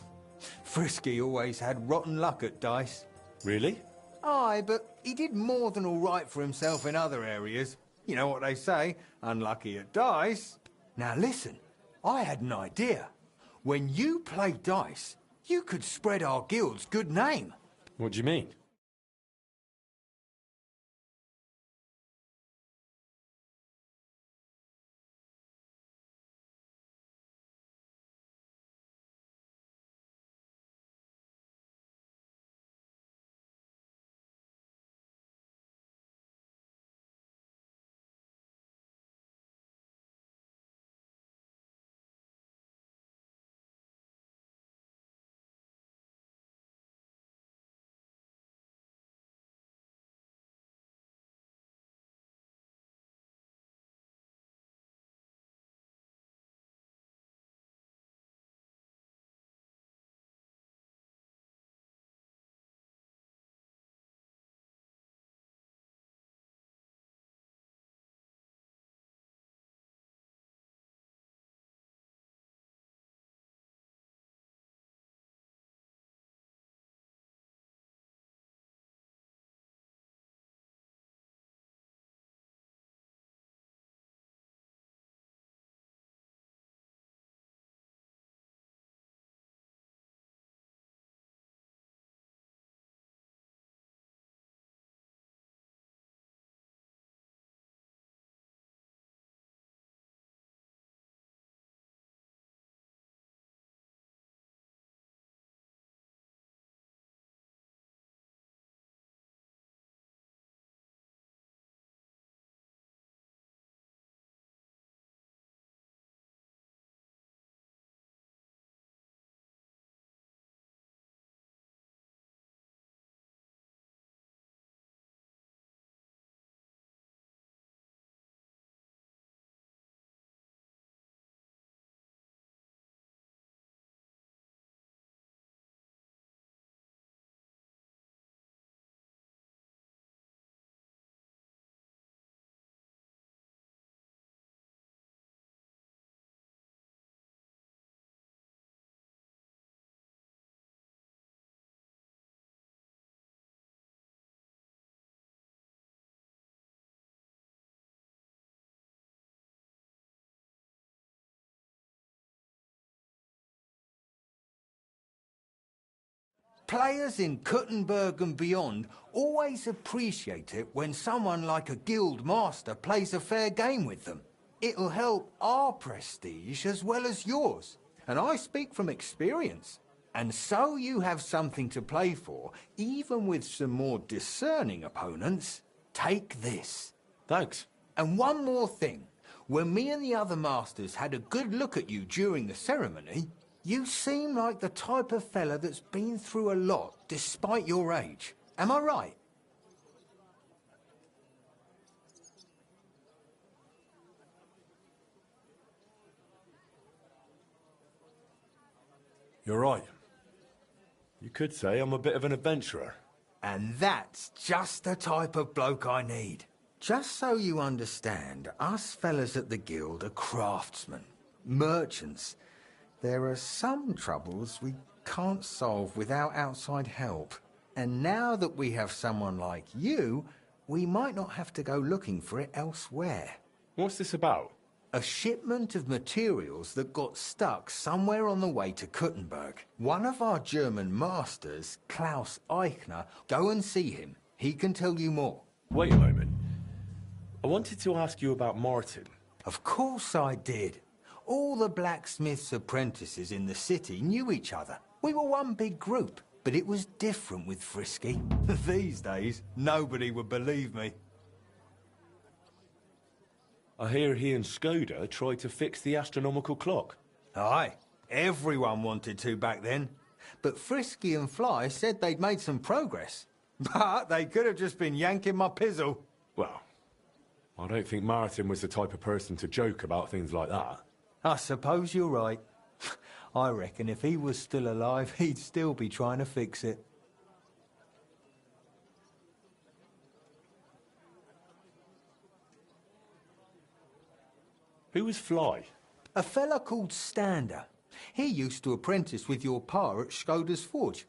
Frisky always had rotten luck at dice. Really? Aye, but he did more than all right for himself in other areas. You know what they say, unlucky at dice. Now listen, I had an idea. When you play dice, you could spread our guild's good name. What do you mean? Players in Kuttenberg and beyond always appreciate it when someone like a guild master plays a fair game with them. It'll help our prestige as well as yours. And I speak from experience. And so you have something to play for, even with some more discerning opponents. Take this. Thanks. And one more thing. When me and the other masters had a good look at you during the ceremony, you seem like the type of fella that's been through a lot, despite your age. Am I right? You're right. You could say I'm a bit of an adventurer. And that's just the type of bloke I need. Just so you understand, us fellas at the Guild are craftsmen, merchants. There are some troubles we can't solve without outside help. And now that we have someone like you, we might not have to go looking for it elsewhere. What's this about? A shipment of materials that got stuck somewhere on the way to Kuttenberg. One of our German masters, Klaus Eichner, go and see him. He can tell you more. Wait a moment. I wanted to ask you about Martin. Of course I did. All the blacksmith's apprentices in the city knew each other. We were one big group, but it was different with Frisky. These days, nobody would believe me. I hear he and Skoda tried to fix the astronomical clock. Aye, everyone wanted to back then. But Frisky and Fly said they'd made some progress. But they could have just been yanking my pizzle. Well, I don't think Martin was the type of person to joke about things like that. I suppose you're right. I reckon if he was still alive, he'd still be trying to fix it. Who was Fly? A fella called Stander. He used to apprentice with your pa at Skoda's Forge.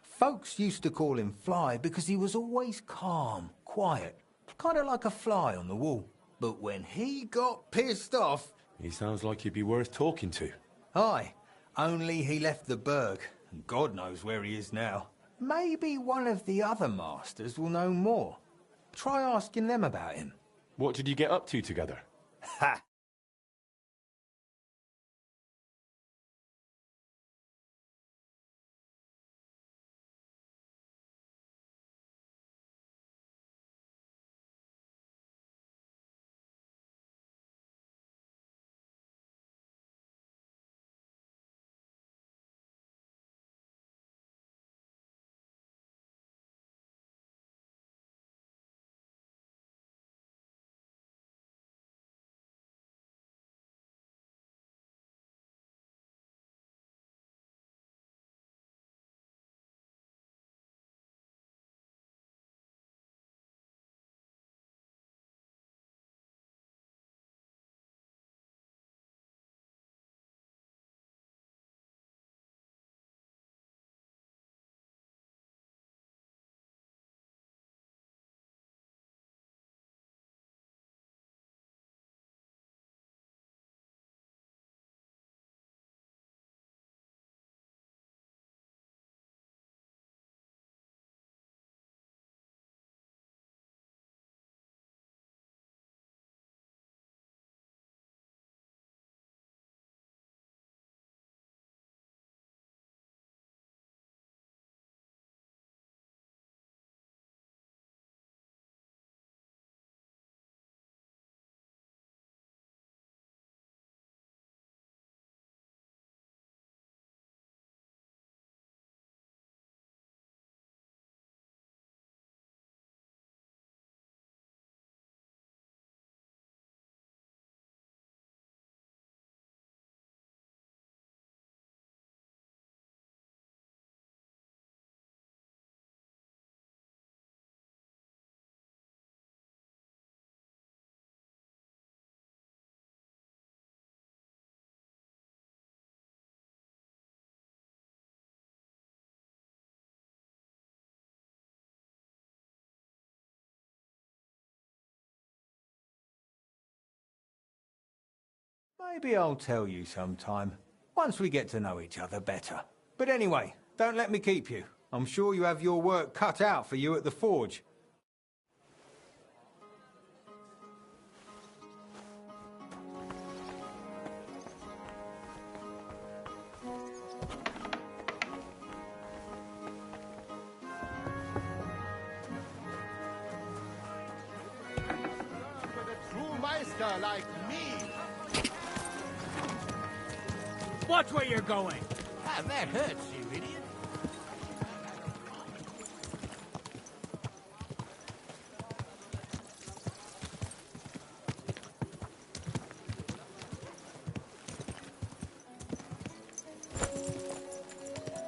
Folks used to call him Fly because he was always calm, quiet, kind of like a fly on the wall. But when he got pissed off... He sounds like he'd be worth talking to. Aye, only he left the burg, and God knows where he is now. Maybe one of the other masters will know more. Try asking them about him. What did you get up to together? Ha! Maybe I'll tell you sometime, once we get to know each other better. But anyway, don't let me keep you. I'm sure you have your work cut out for you at the forge. Like me. Watch where you're going. Ah, that hurts, you idiot.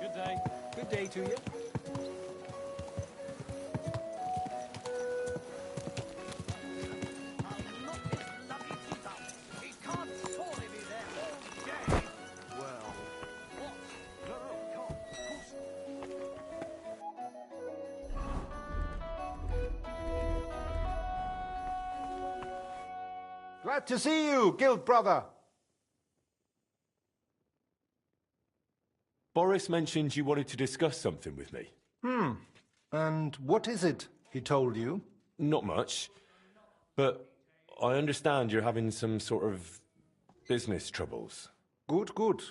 Good day. Good day to you. Glad to see you, guild brother. Boris mentioned you wanted to discuss something with me. And what is it he told you? Not much, but I understand you're having some sort of business troubles. Good, good.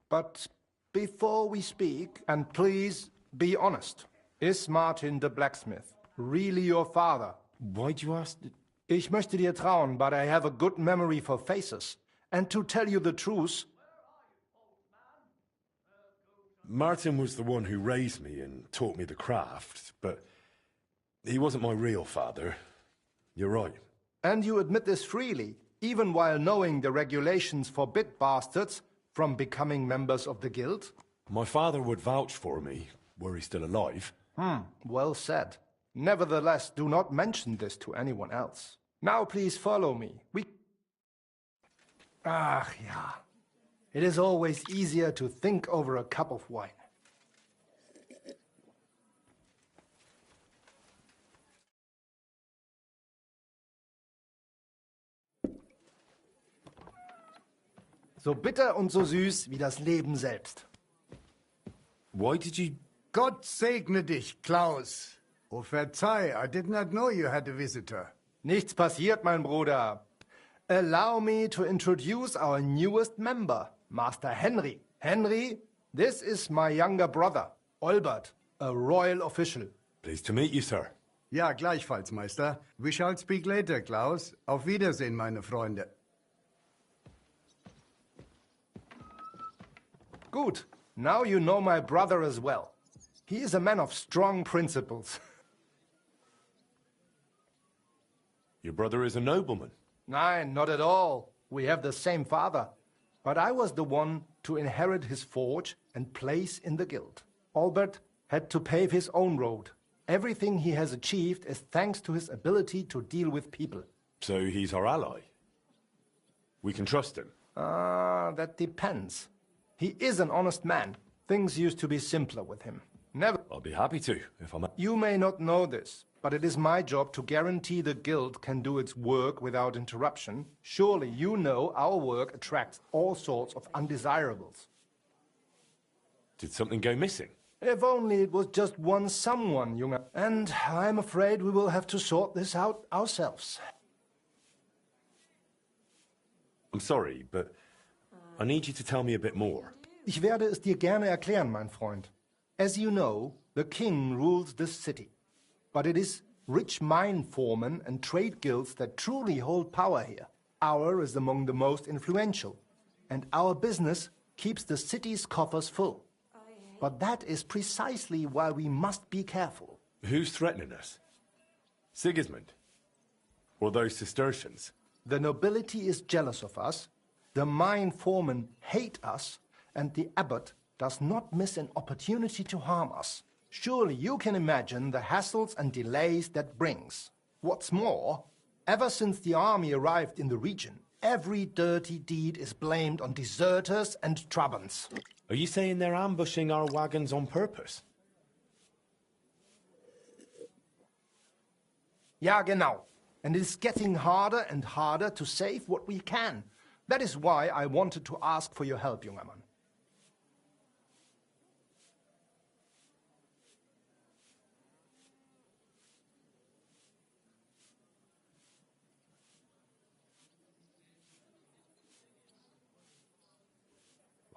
But before we speak, and please be honest, is Martin the blacksmith really your father? Why do you ask? Ich möchte dir trauen, but I have a good memory for faces. And to tell you the truth... Martin was the one who raised me and taught me the craft, but he wasn't my real father. You're right. And you admit this freely, even while knowing the regulations forbid bastards from becoming members of the guild? My father would vouch for me, were he still alive. Well said. Nevertheless, do not mention this to anyone else. Now please follow me. Ach ja. It is always easier to think over a cup of wine. So bitter und so süß wie das Leben selbst. Why did you... Gott segne dich, Klaus. Oh, verzeih, I did not know you had a visitor. Nichts passiert, mein Bruder. Allow me to introduce our newest member, Master Henry. Henry, this is my younger brother, Olbert, a royal official. Pleased to meet you, sir. Ja, gleichfalls, Meister. We shall speak later, Klaus. Auf Wiedersehen, meine Freunde. Good. Now you know my brother as well. He is a man of strong principles. Your brother is a nobleman. Nein, not at all. We have the same father. But I was the one to inherit his forge and place in the guild. Albert had to pave his own road. Everything he has achieved is thanks to his ability to deal with people. So he's our ally? We can trust him? That depends. He is an honest man. Things used to be simpler with him. Never. I'll be happy to, if I'm... You may not know this, but it is my job to guarantee the guild can do its work without interruption. Surely you know our work attracts all sorts of undesirables. Did something go missing? If only it was just one someone, Junge. And I'm afraid we will have to sort this out ourselves. I'm sorry, but I need you to tell me a bit more. Ich werde es dir gerne erklären, mein Freund. As you know, the king rules this city. But it is rich mine foremen and trade guilds that truly hold power here. Our is among the most influential. And our business keeps the city's coffers full. But that is precisely why we must be careful. Who's threatening us? Sigismund? Or those Cistercians? The nobility is jealous of us, the mine foremen hate us, and the abbot does not miss an opportunity to harm us. Surely you can imagine the hassles and delays that brings. What's more, ever since the army arrived in the region, every dirty deed is blamed on deserters and Trabants. Are you saying they're ambushing our wagons on purpose? Ja, genau. And it is getting harder and harder to save what we can. That is why I wanted to ask for your help, junger Mann.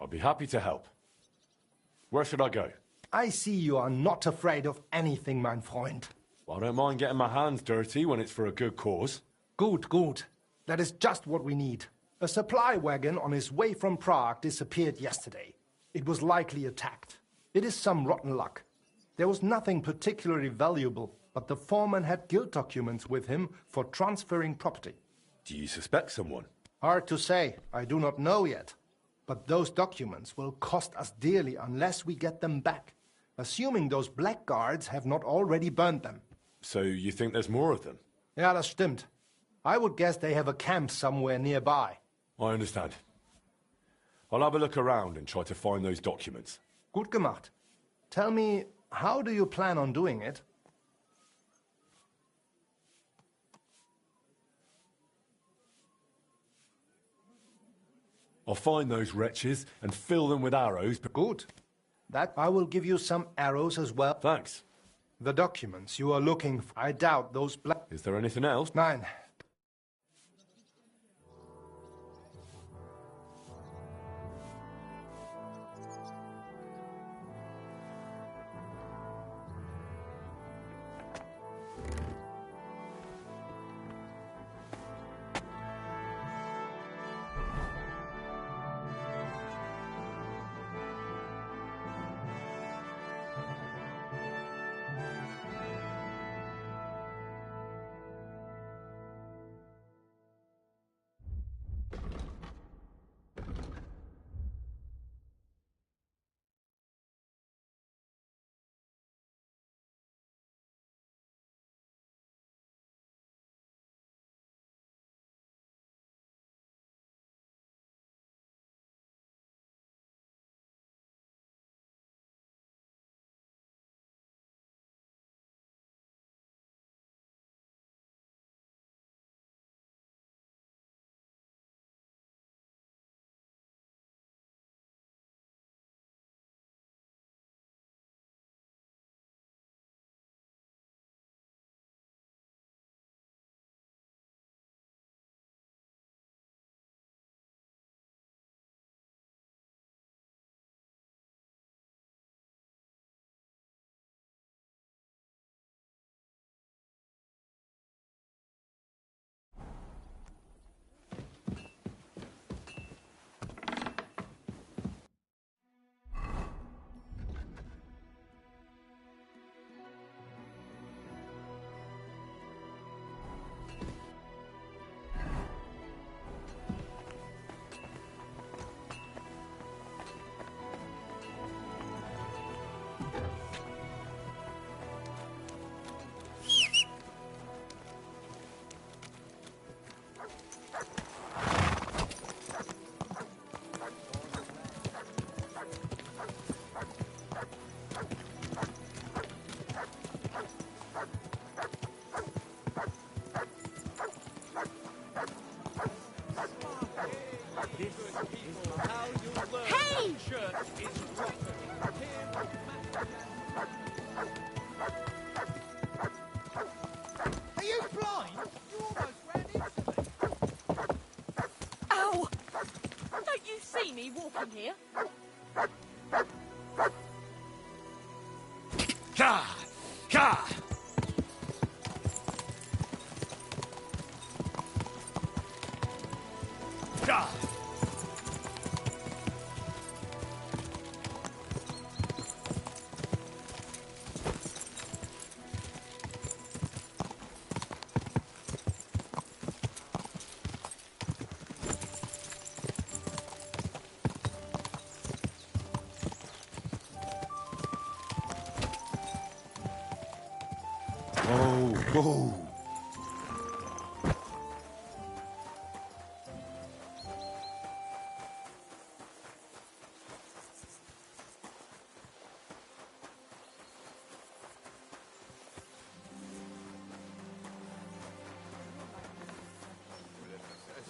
I'll be happy to help. Where should I go? I see you are not afraid of anything, mein Freund. Well, I don't mind getting my hands dirty when it's for a good cause. Good, good. That is just what we need. A supply wagon on its way from Prague disappeared yesterday. It was likely attacked. It is some rotten luck. There was nothing particularly valuable, but the foreman had guild documents with him for transferring property. Do you suspect someone? Hard to say. I do not know yet. But those documents will cost us dearly unless we get them back, assuming those blackguards have not already burned them. So you think there's more of them? Ja, das stimmt. I would guess they have a camp somewhere nearby. I understand. I'll have a look around and try to find those documents. Gut gemacht. Tell me, how do you plan on doing it? I'll find those wretches and fill them with arrows. Good. That I will give you some arrows as well. Thanks. The documents you are looking for. I doubt those black... Is there anything else? Nein. Me walking here. Ka! Ka! Ka! Go!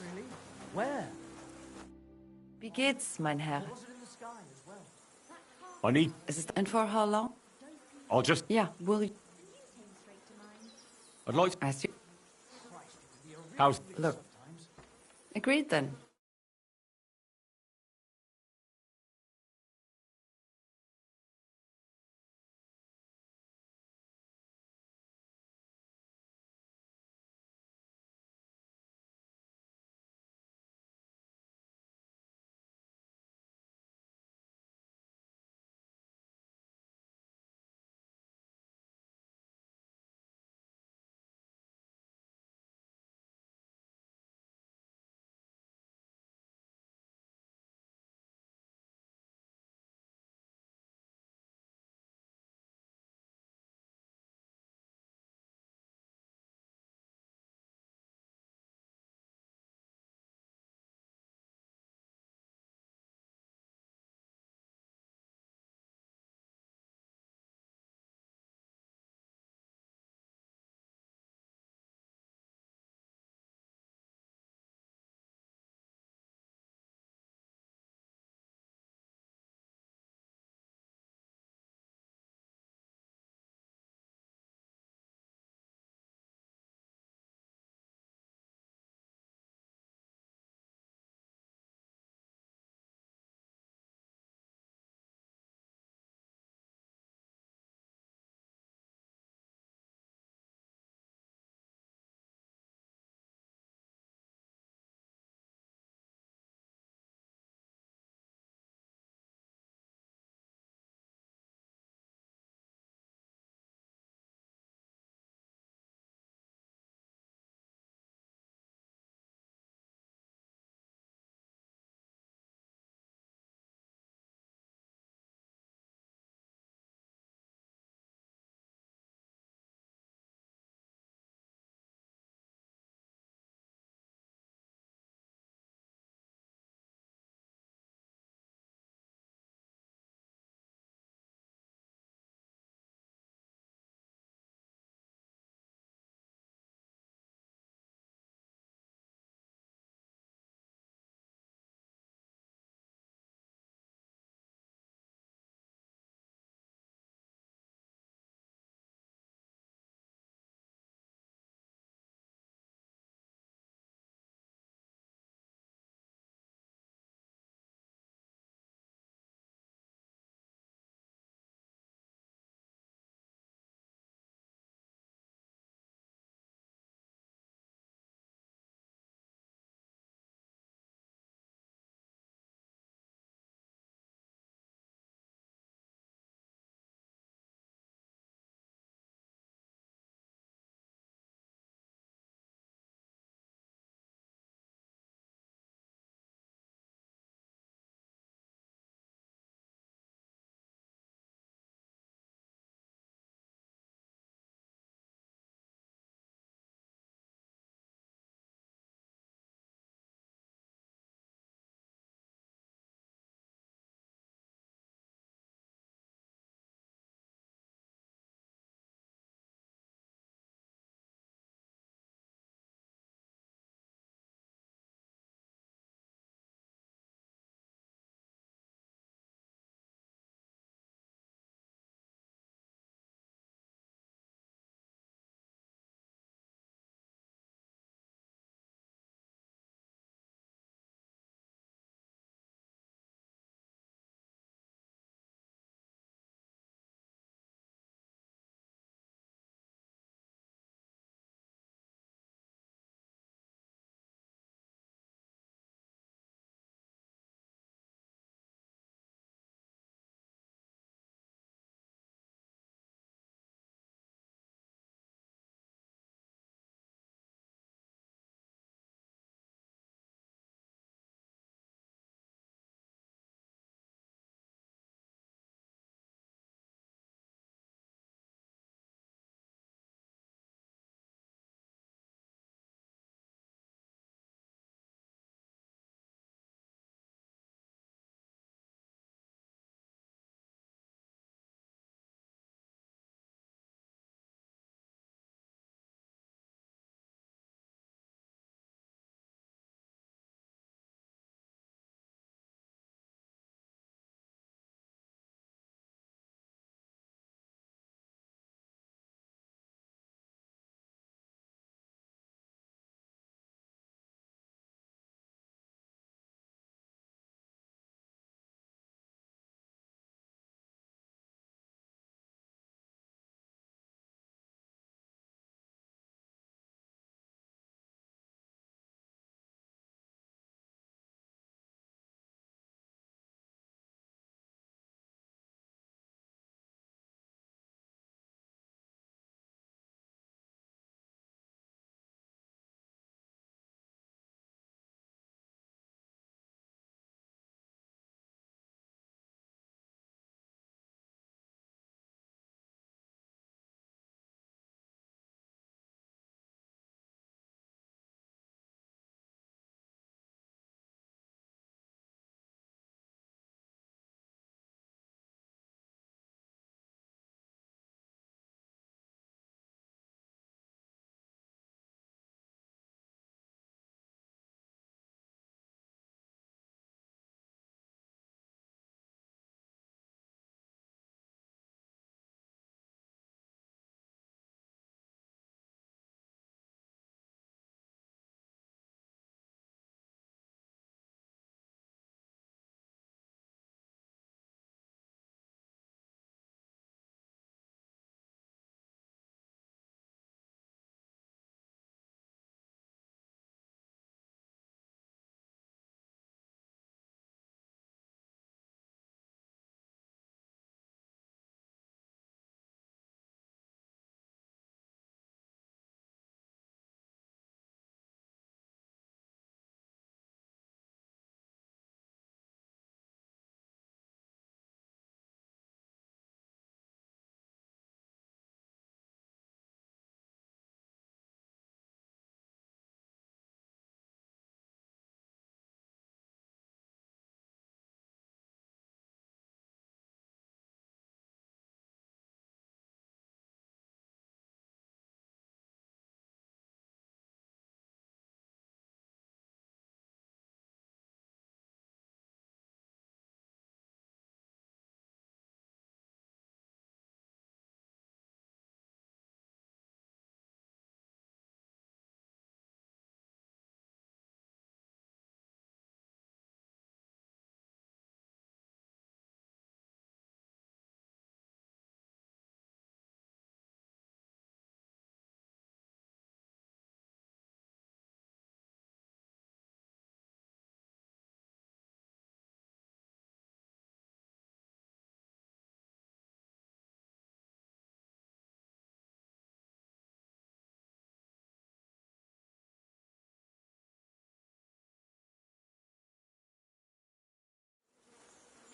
Really? Where? Wie geht's, mein Herr? I need... And for how long? I'll just... Yeah, will you... I'd like to... Ask you... How's... Look. Agreed then.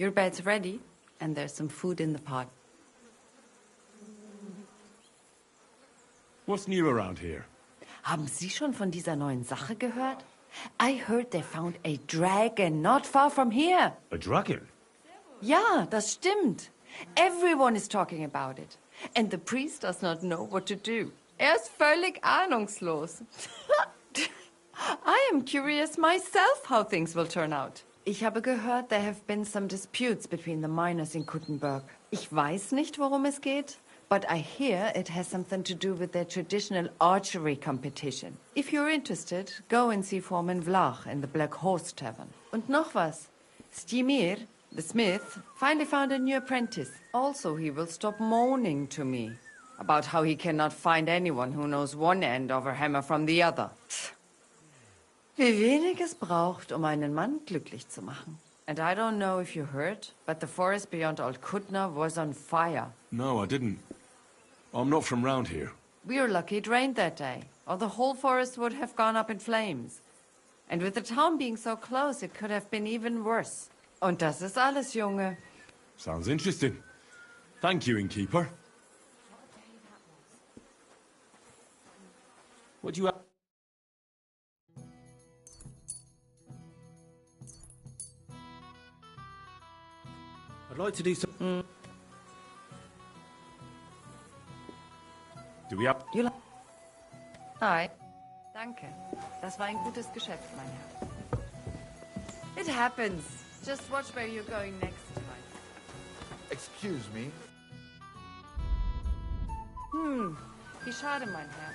Your bed's ready, and there's some food in the pot. What's new around here? Haben Sie schon von dieser neuen Sache gehört? I heard they found a dragon not far from here. A dragon? Ja, das stimmt. Everyone is talking about it. And the priest does not know what to do. Ist völlig ahnungslos. I am curious myself how things will turn out. Ich habe gehört, there have been some disputes between the miners in Kuttenberg. Ich weiß nicht, worum es geht, but I hear it has something to do with their traditional archery competition. If you're interested, go and see Foreman Vlach in the Black Horse Tavern. Und noch was. Stimir, the smith, finally found a new apprentice. Also, he will stop moaning to me about how he cannot find anyone who knows one end of a hammer from the other. Wie wenig es braucht, einen Mann glücklich zu machen. And I don't know if you heard, but the forest beyond Old Kutna was on fire. No, I didn't. I'm not from round here. We were lucky it rained that day, or the whole forest would have gone up in flames. And with the town being so close, it could have been even worse. Und das ist alles, Junge. Sounds interesting. Thank you, innkeeper. What do you have? I'd like to do some... Do we have... Hi. Danke. Das war ein gutes Geschäft, mein Herr. It happens. Just watch where you're going next time. Excuse me. Wie schade, mein Herr.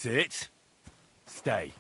Sit. Stay.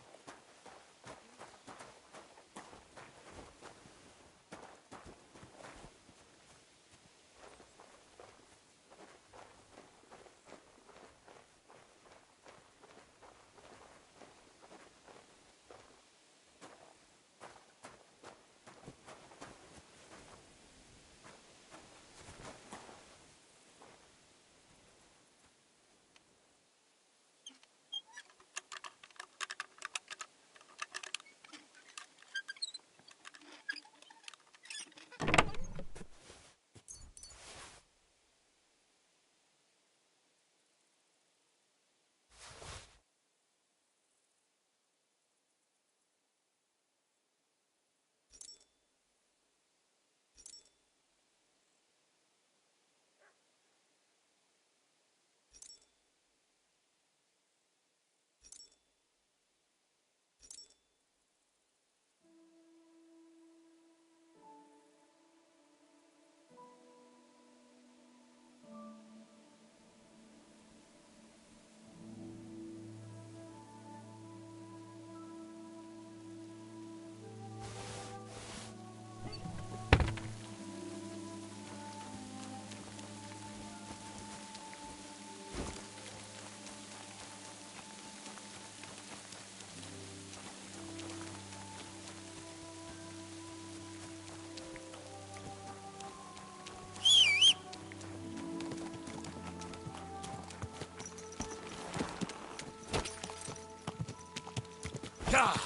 God!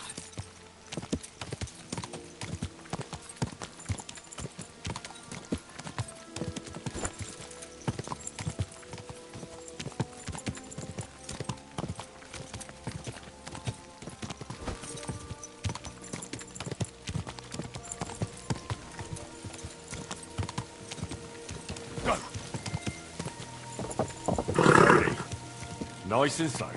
Nice and slow.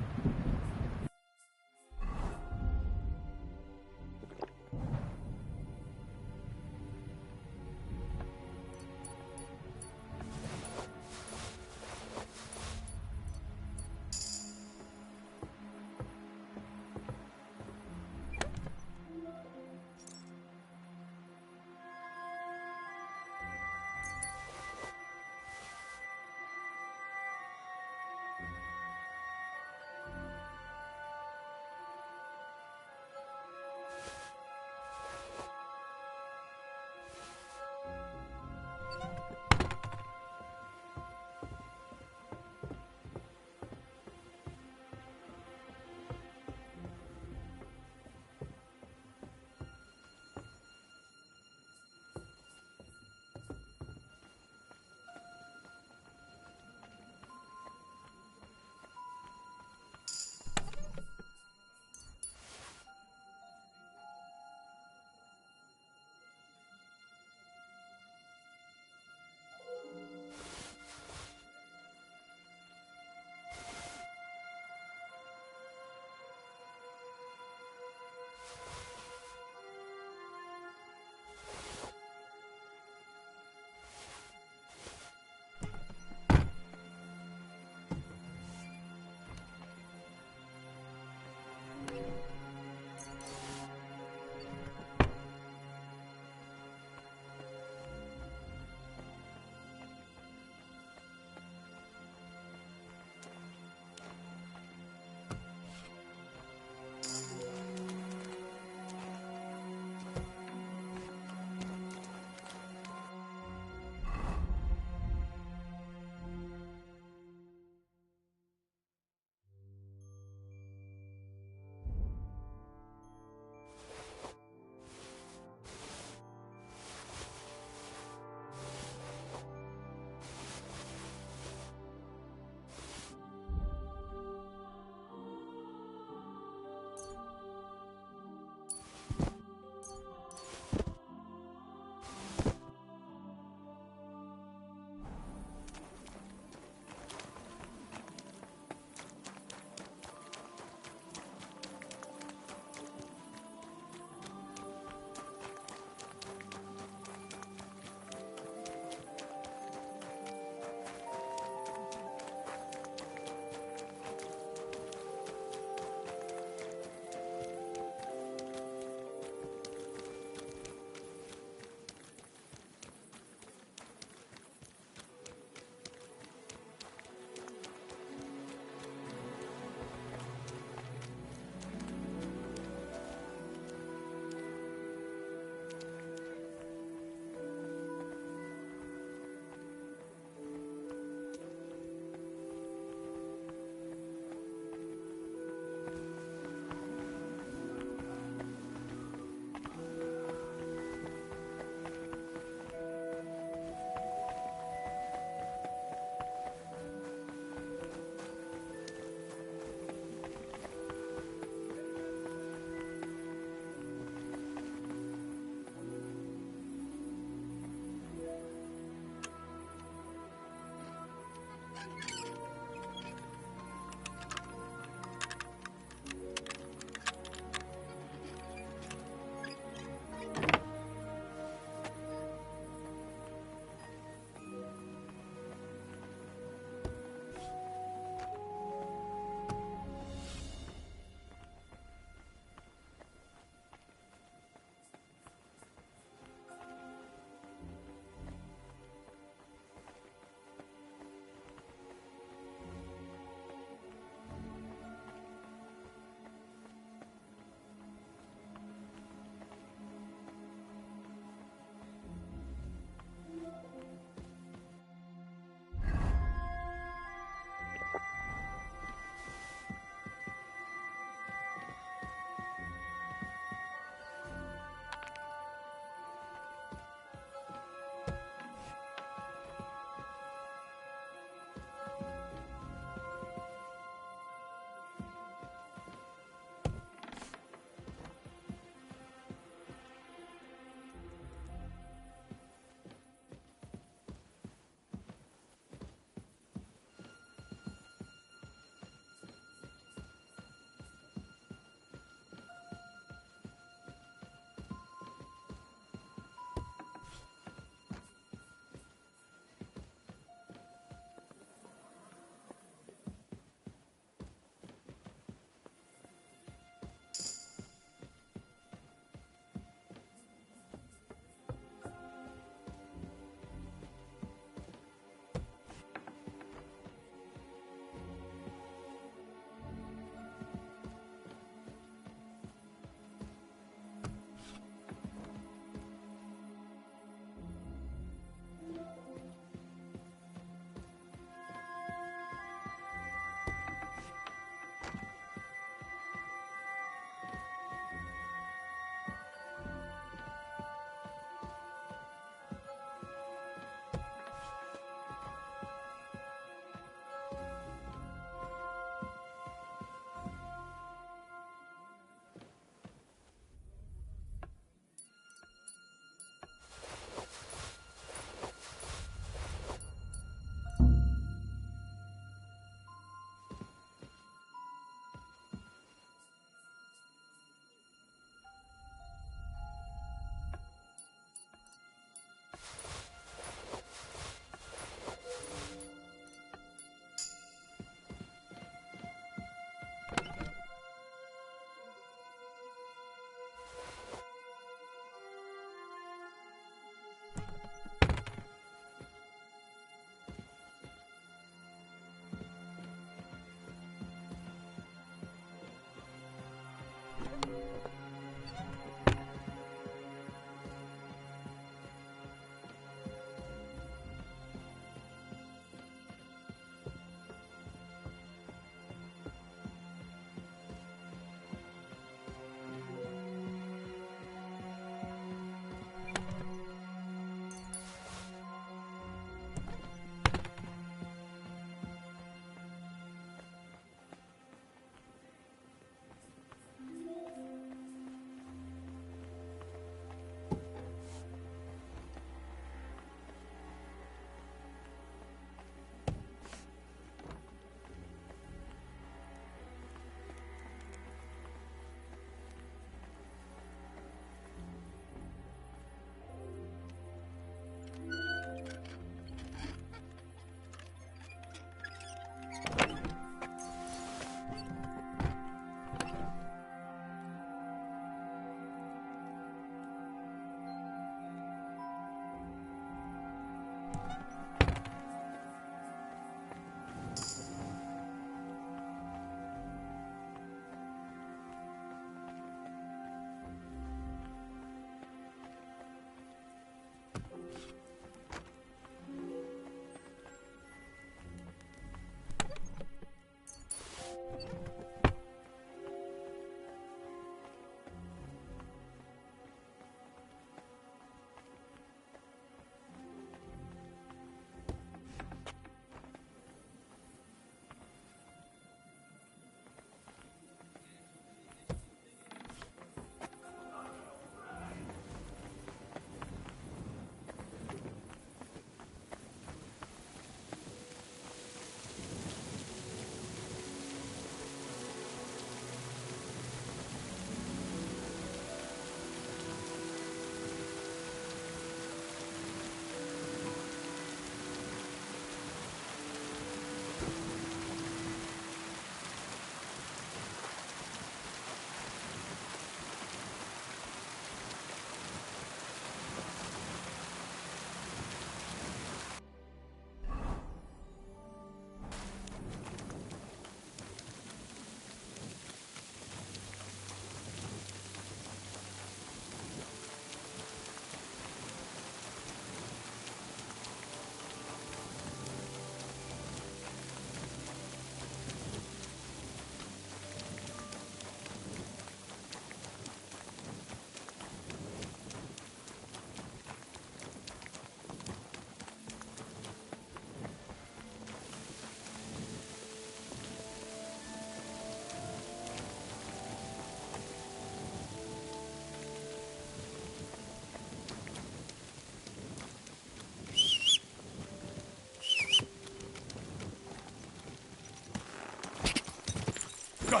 Go!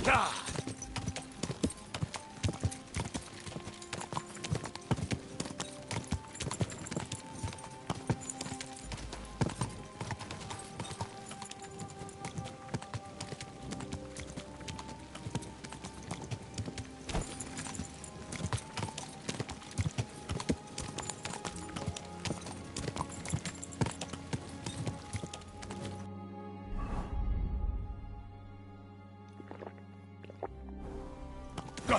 Go! Go!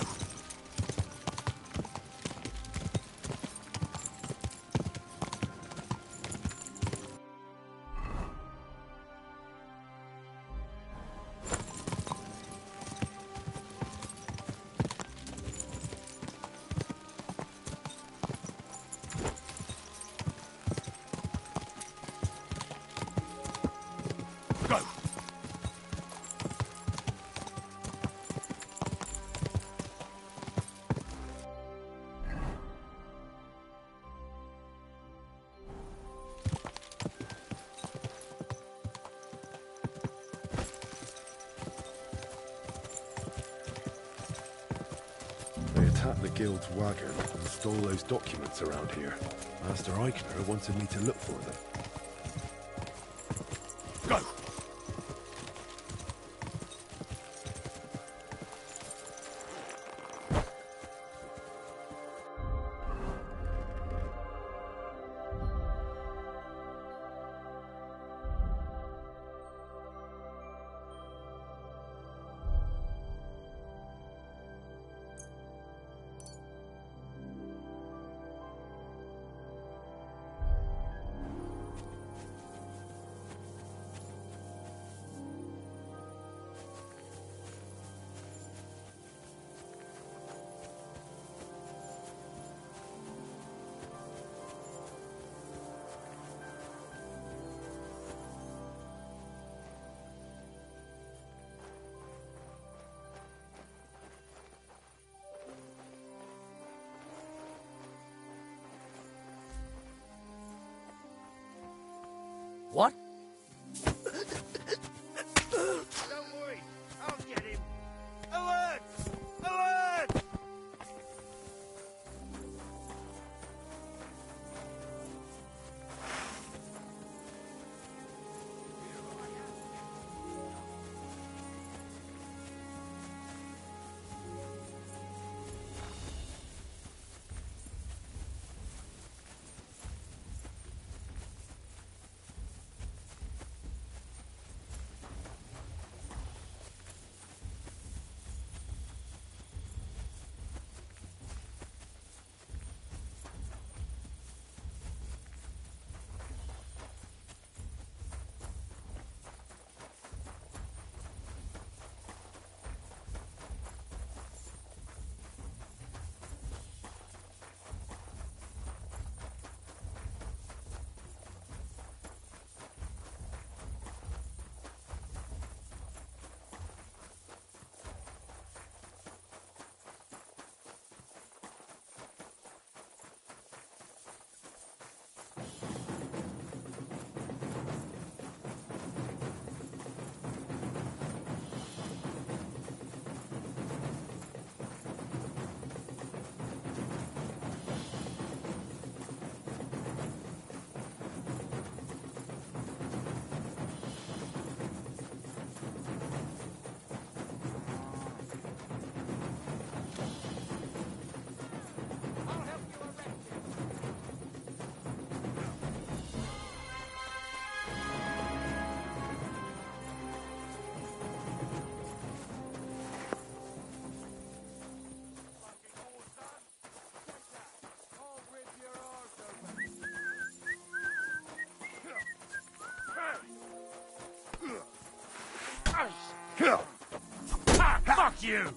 They attacked the guild's wagon and stole those documents around here. Master Eichner wanted me to look for them. Go! What? Don't worry, I'll get him. Alert! Alert! Fuck you!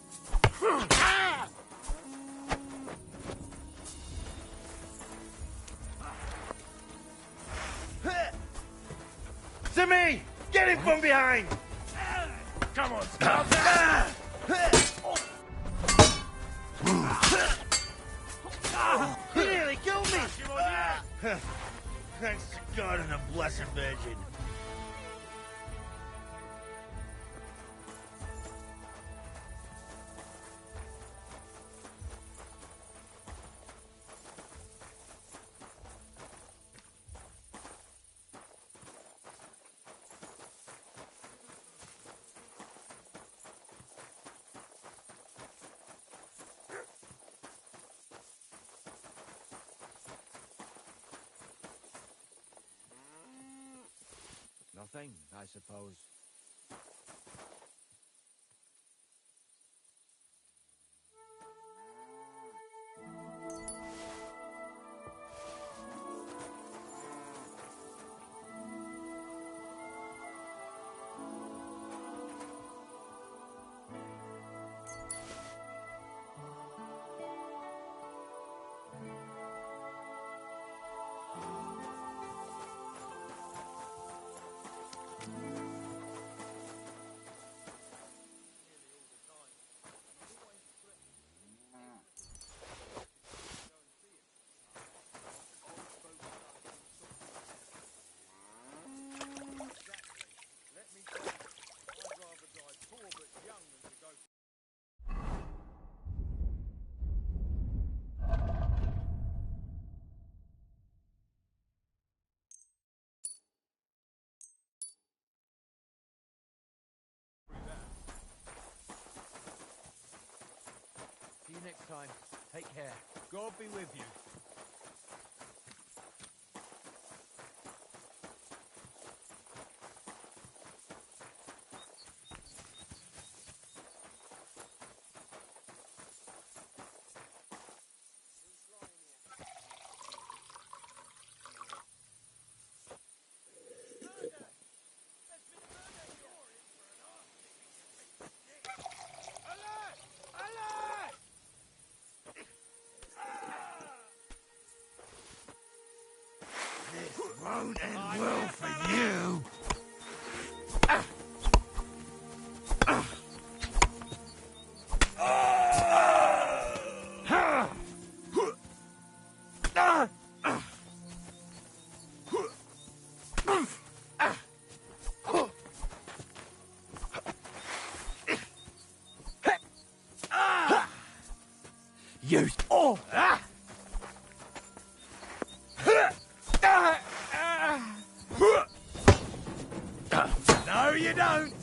Get him from behind! Come on, Scout! He nearly killed me! Thanks to God and the Blessed Virgin. Nothing, I suppose. See you next time. Take care. God be with you. Won't end well for you. You. Oh! No, you don't.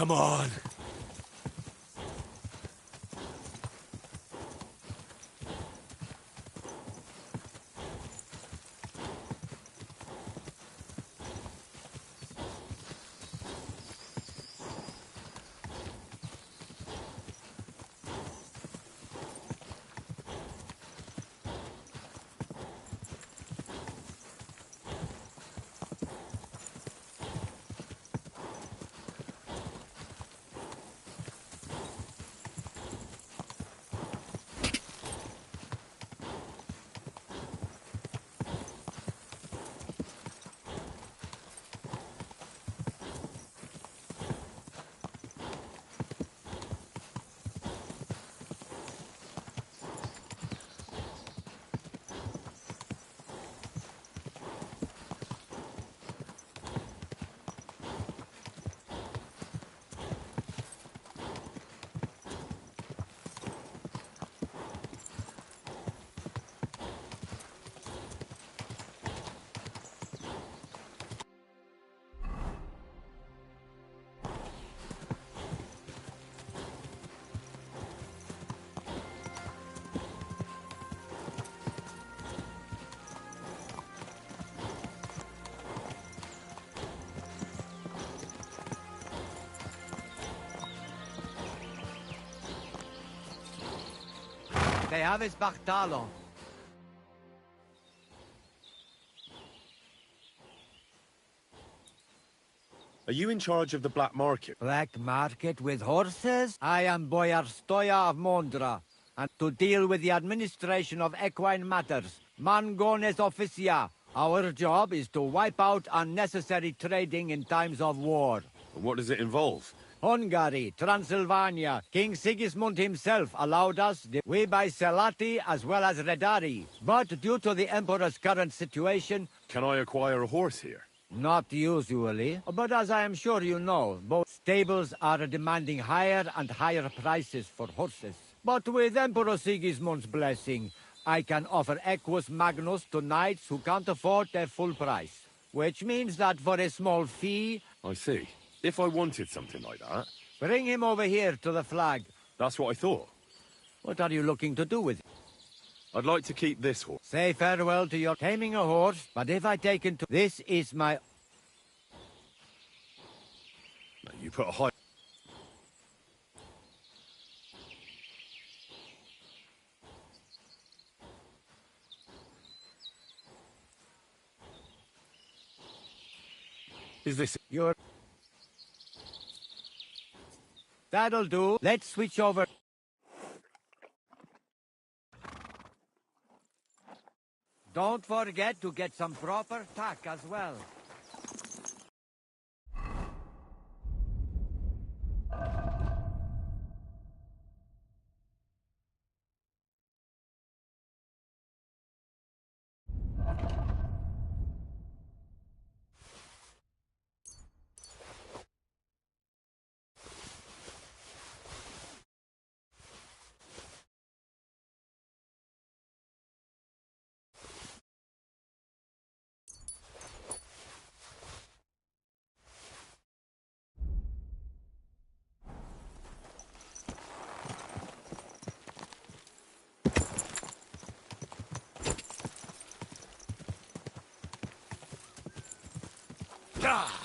Come on. They have his Bartalon. Are you in charge of the black market? Black market with horses? I am Boyar Stoya of Mondra, and to deal with the administration of equine matters. Mangones officia. Our job is to wipe out unnecessary trading in times of war. What does it involve? Hungary, Transylvania. King Sigismund himself allowed us. We buy Selati as well as Redari. But due to the Emperor's current situation... Can I acquire a horse here? Not usually. But as I am sure you know, both stables are demanding higher and higher prices for horses. But with Emperor Sigismund's blessing, I can offer Equus Magnus to knights who can't afford their full price. Which means that for a small fee... I see. If I wanted something like that... Bring him over here to the flag. That's what I thought. What are you looking to do with it? I'd like to keep this horse. Say farewell to your taming a horse, but if I take him to... This is my... You put a high... Is this... Your... That'll do. Let's switch over. Don't forget to get some proper tack as well. Ah!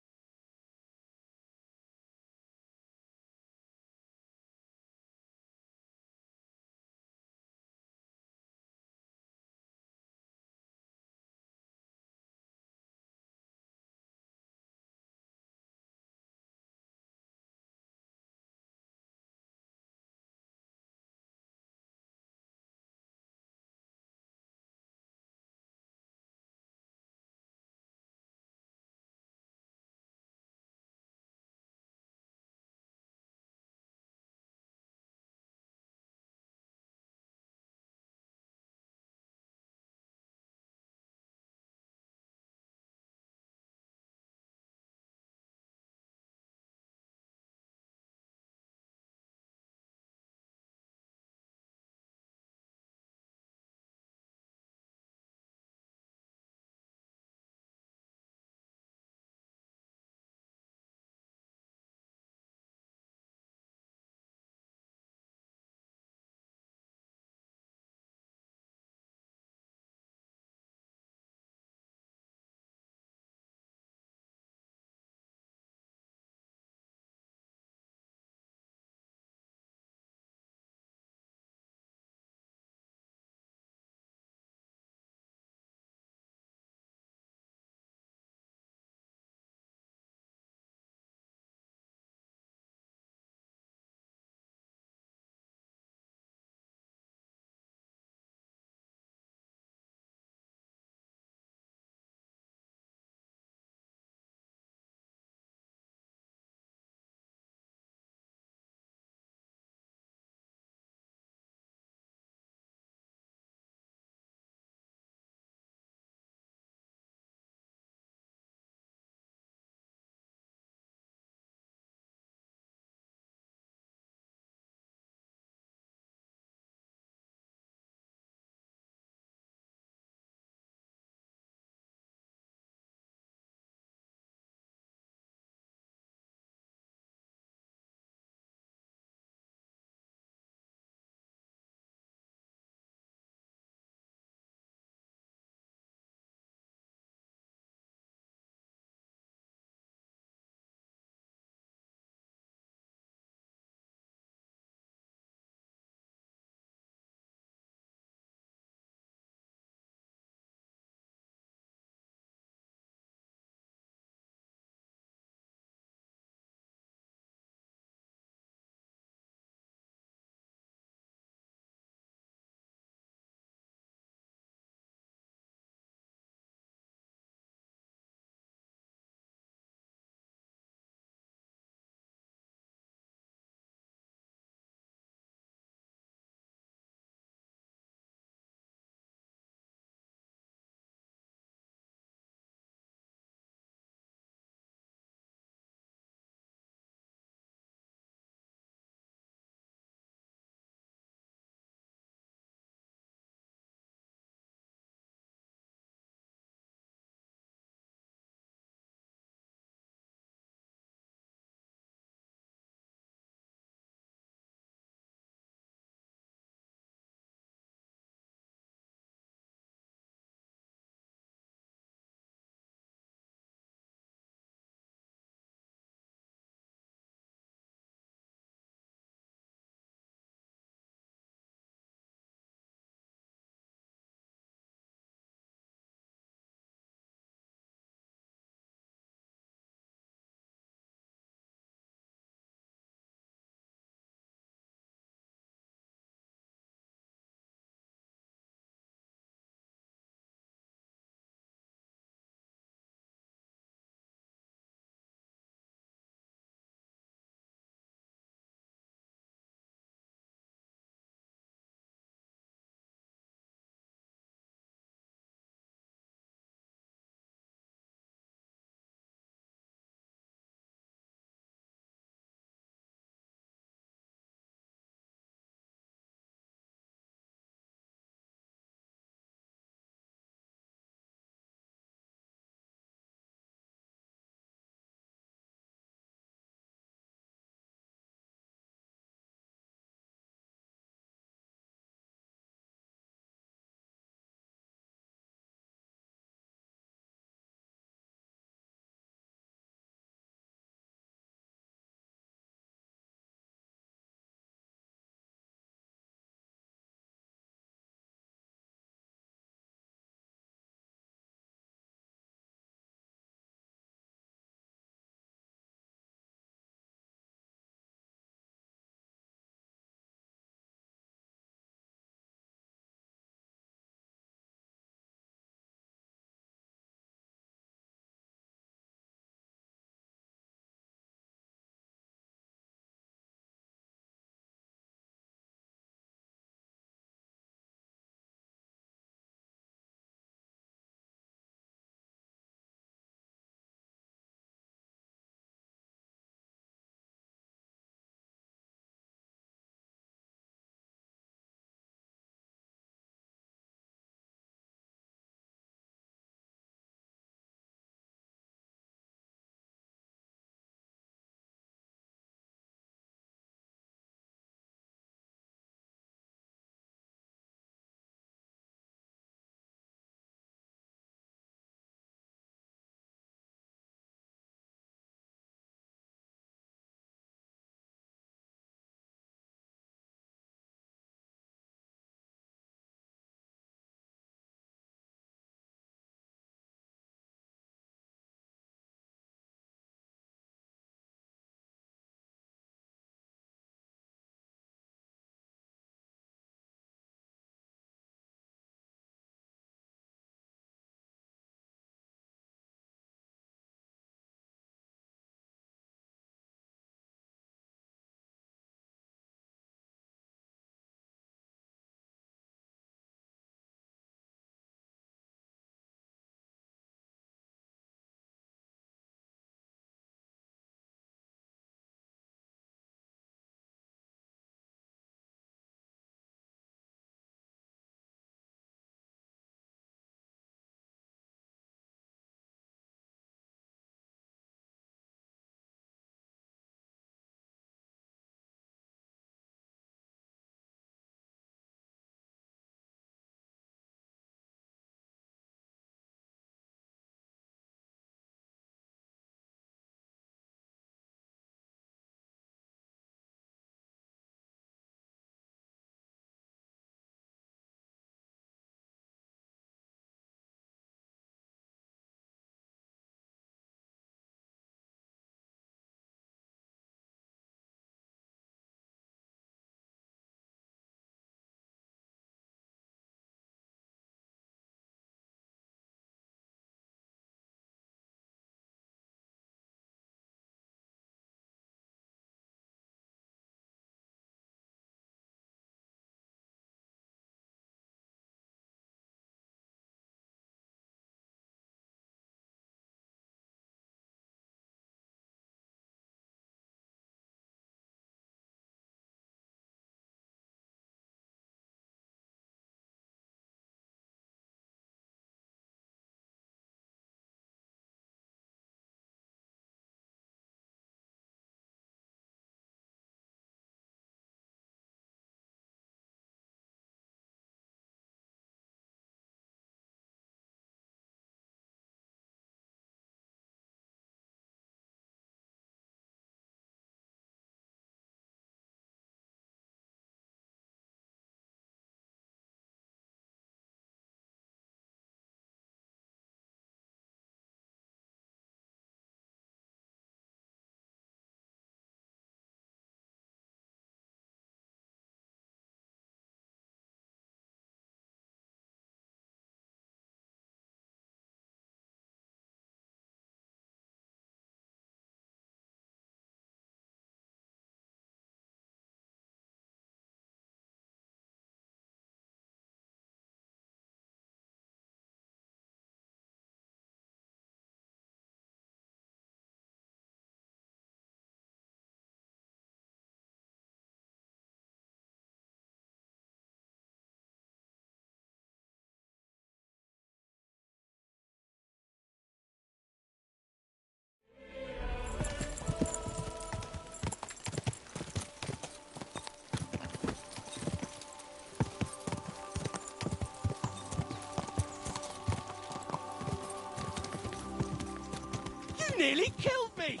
nearly killed me!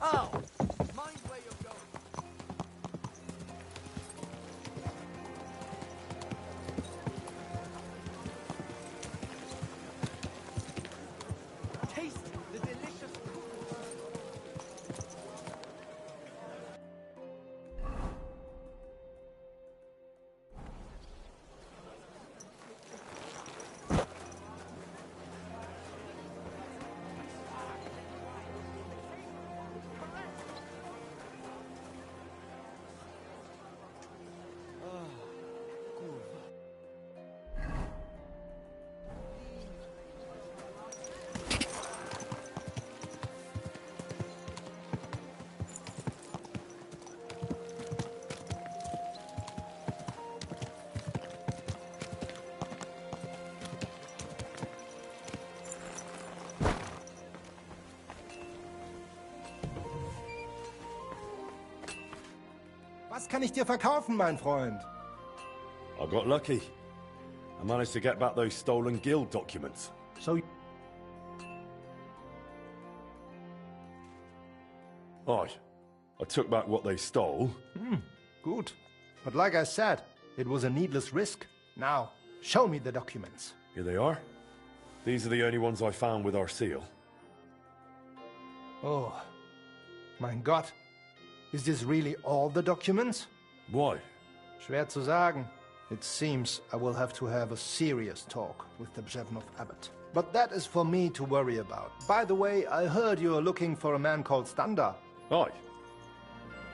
Oh, mind where you're going. Taste the delicious Was kann ich dir verkaufen, mein Freund? I got lucky. I managed to get back those stolen guild documents. So... Aye. I took back what they stole. Good. But like I said, it was a needless risk. Now, show me the documents. Here they are. These are the only ones I found with our seal. Oh, mein Gott. Is this really all the documents? Why? Schwer zu sagen. It seems I will have to have a serious talk with the Brzevnov abbot. But that is for me to worry about. By the way, I heard you are looking for a man called Standa. Aye.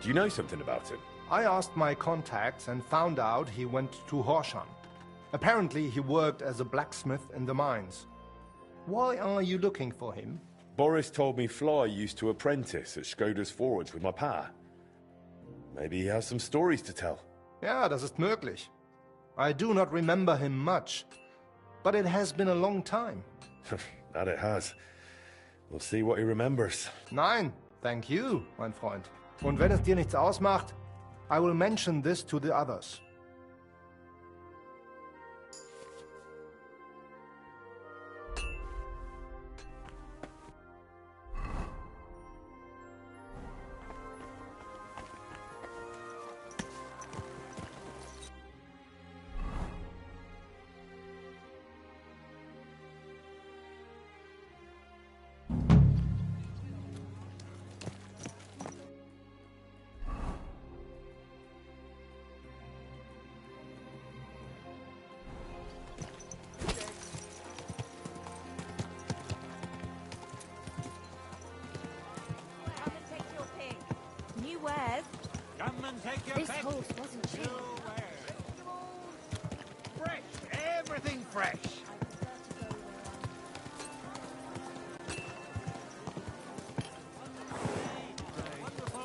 Do you know something about him? I asked my contacts and found out he went to Groschen. Apparently he worked as a blacksmith in the mines. Why are you looking for him? Boris told me Fly used to apprentice at Skoda's Forge with my pa. Maybe he has some stories to tell. Ja, das ist möglich. I do not remember him much, but it has been a long time. That it has. We'll see what he remembers. Nein, thank you, mein Freund. Und wenn es dir nichts ausmacht, I will mention this to the others. This horse wasn't cheap. Fresh! Everything fresh!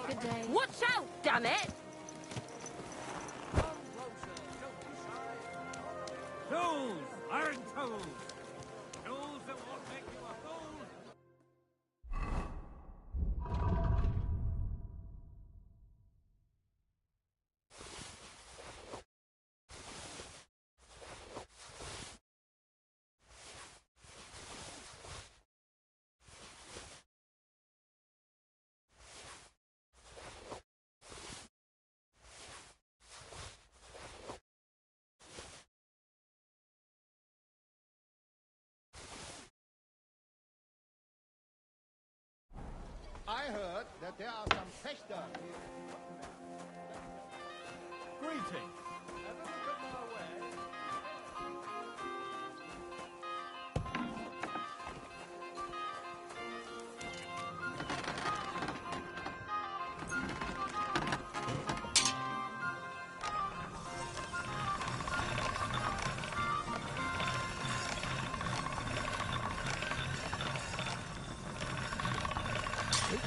Good day. Watch out, damn it! Tools! Iron tools! Tools that won't make you a fool! I heard that there are some Fechter. Greetings.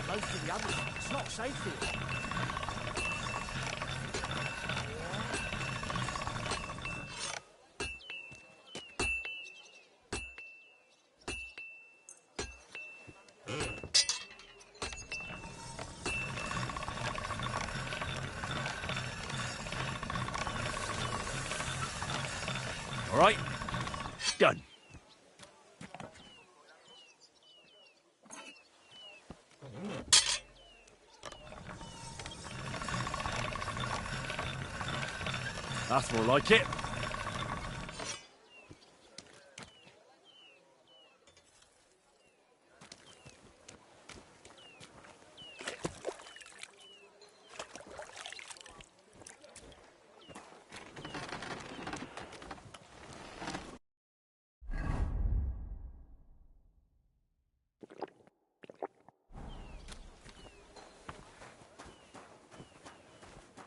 Close to the others. It's not safe here. All right. Done. That's more like it.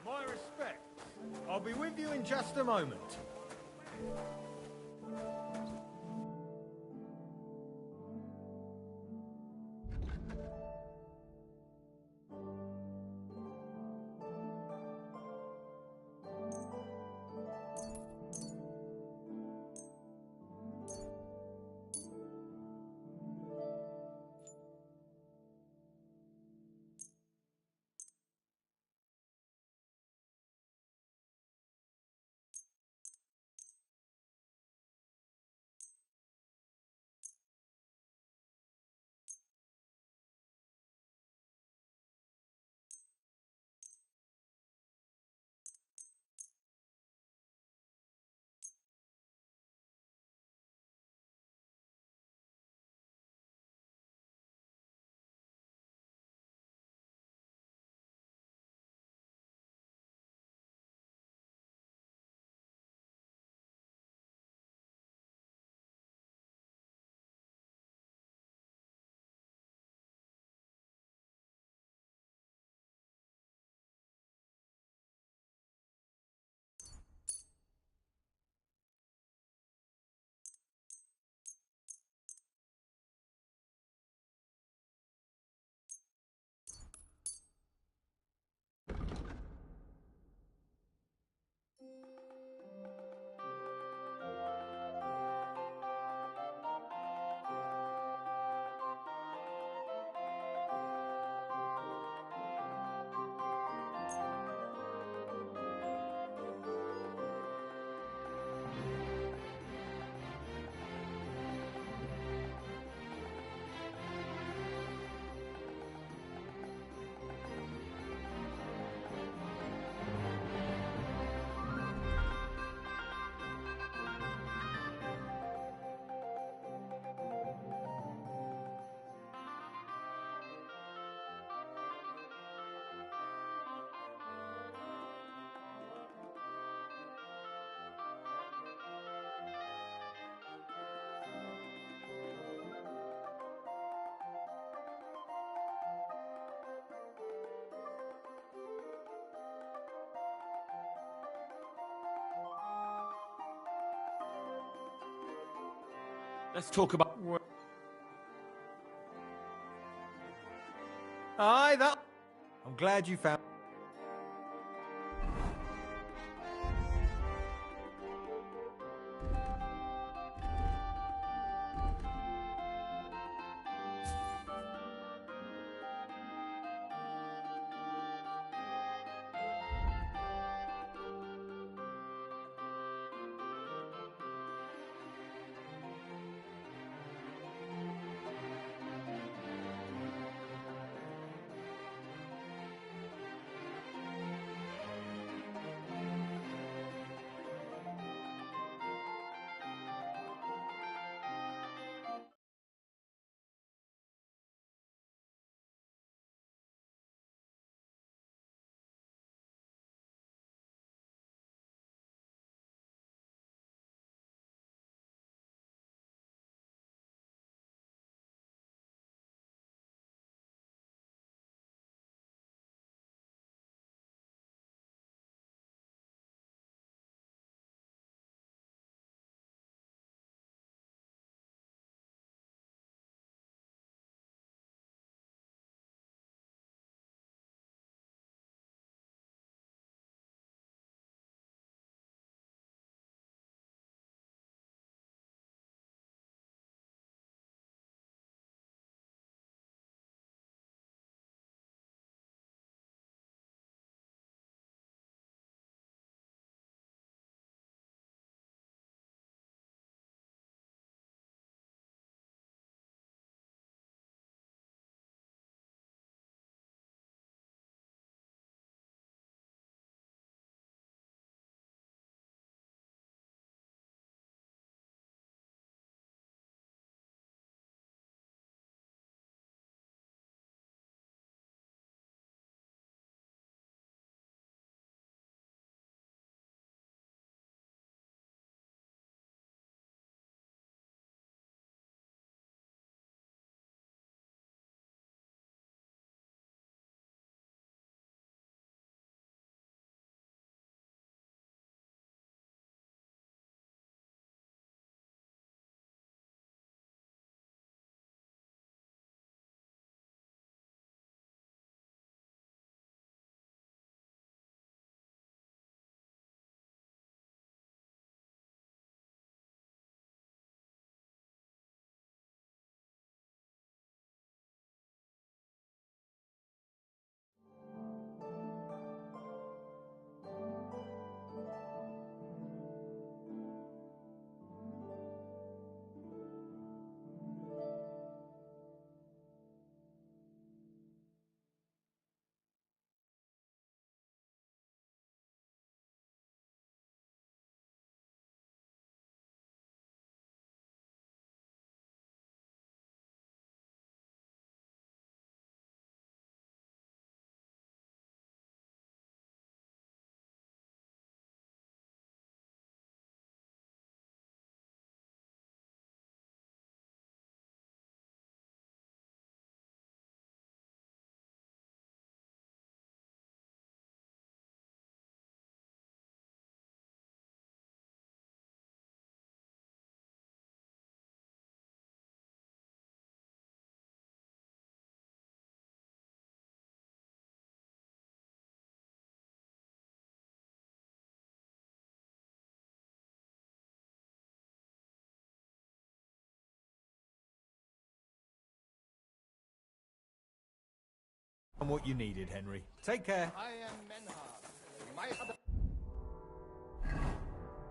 My respects. I'll be with you in just a moment. Let's talk about... Aye, that... I'm glad you found... And what you needed, Henry. Take care. I am Menhard, Meister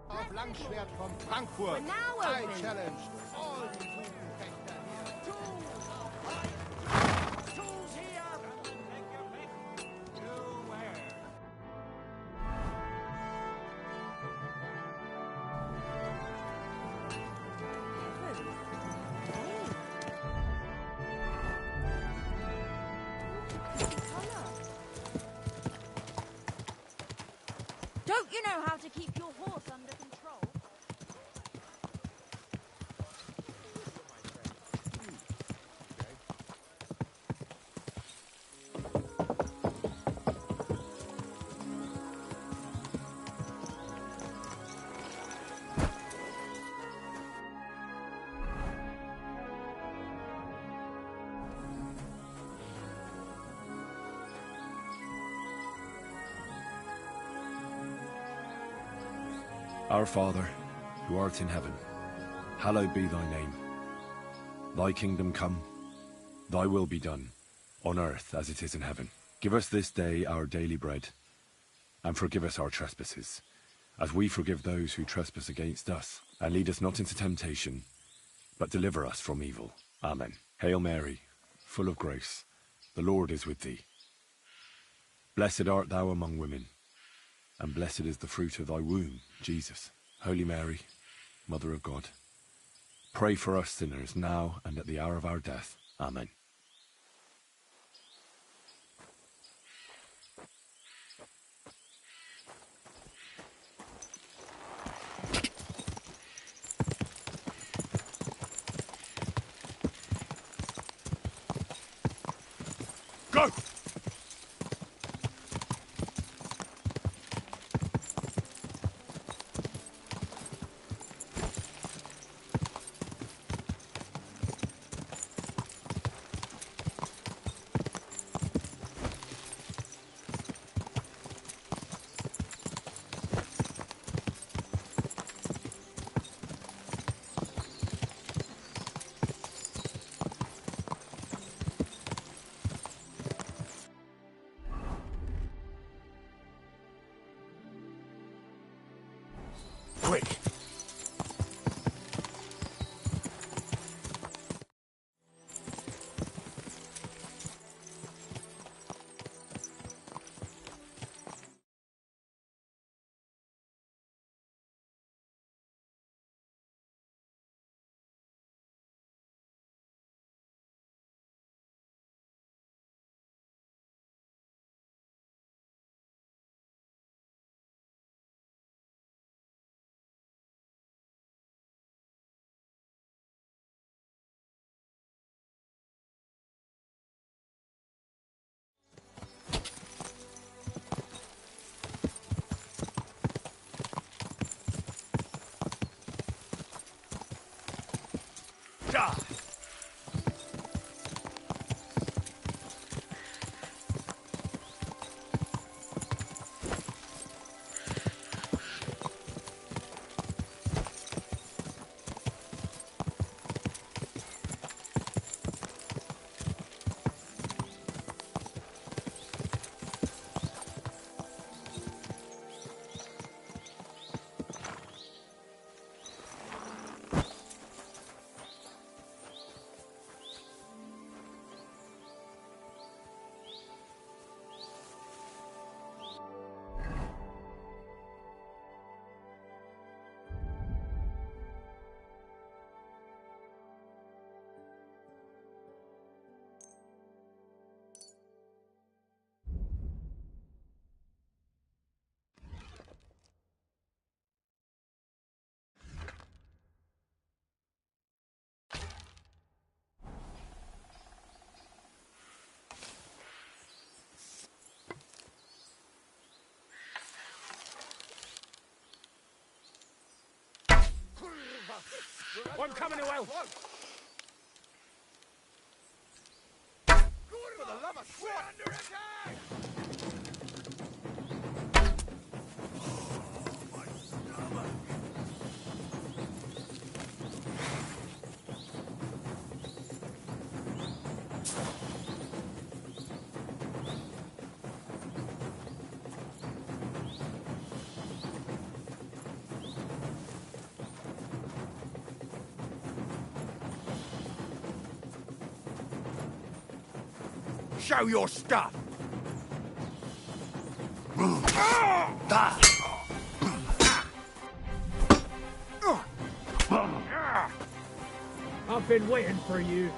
of Langschwert from Frankfurt. We're now I open. challenge all the Fechter here. Tools here! Take your pick. You where? Don't you know how to keep your horse under control? Our Father, who art in heaven, hallowed be thy name. Thy kingdom come, thy will be done, on earth as it is in heaven. Give us this day our daily bread, and forgive us our trespasses, as we forgive those who trespass against us. And lead us not into temptation, but deliver us from evil. Amen. Hail Mary, full of grace, the Lord is with thee. Blessed art thou among women, and blessed is the fruit of thy womb, Jesus. Holy Mary, Mother of God, pray for us sinners now and at the hour of our death. Amen. Go! Quick! I'm coming to help! For the love of God, under attack! show your stuff! I've been waiting for you.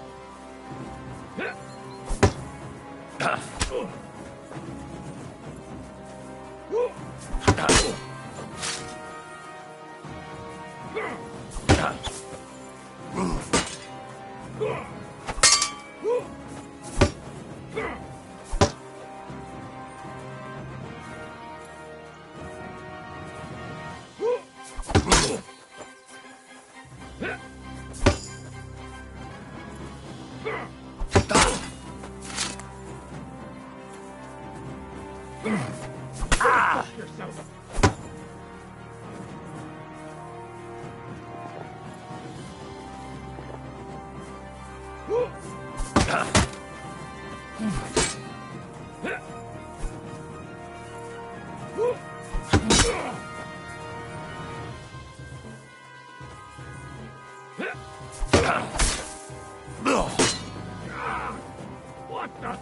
What the?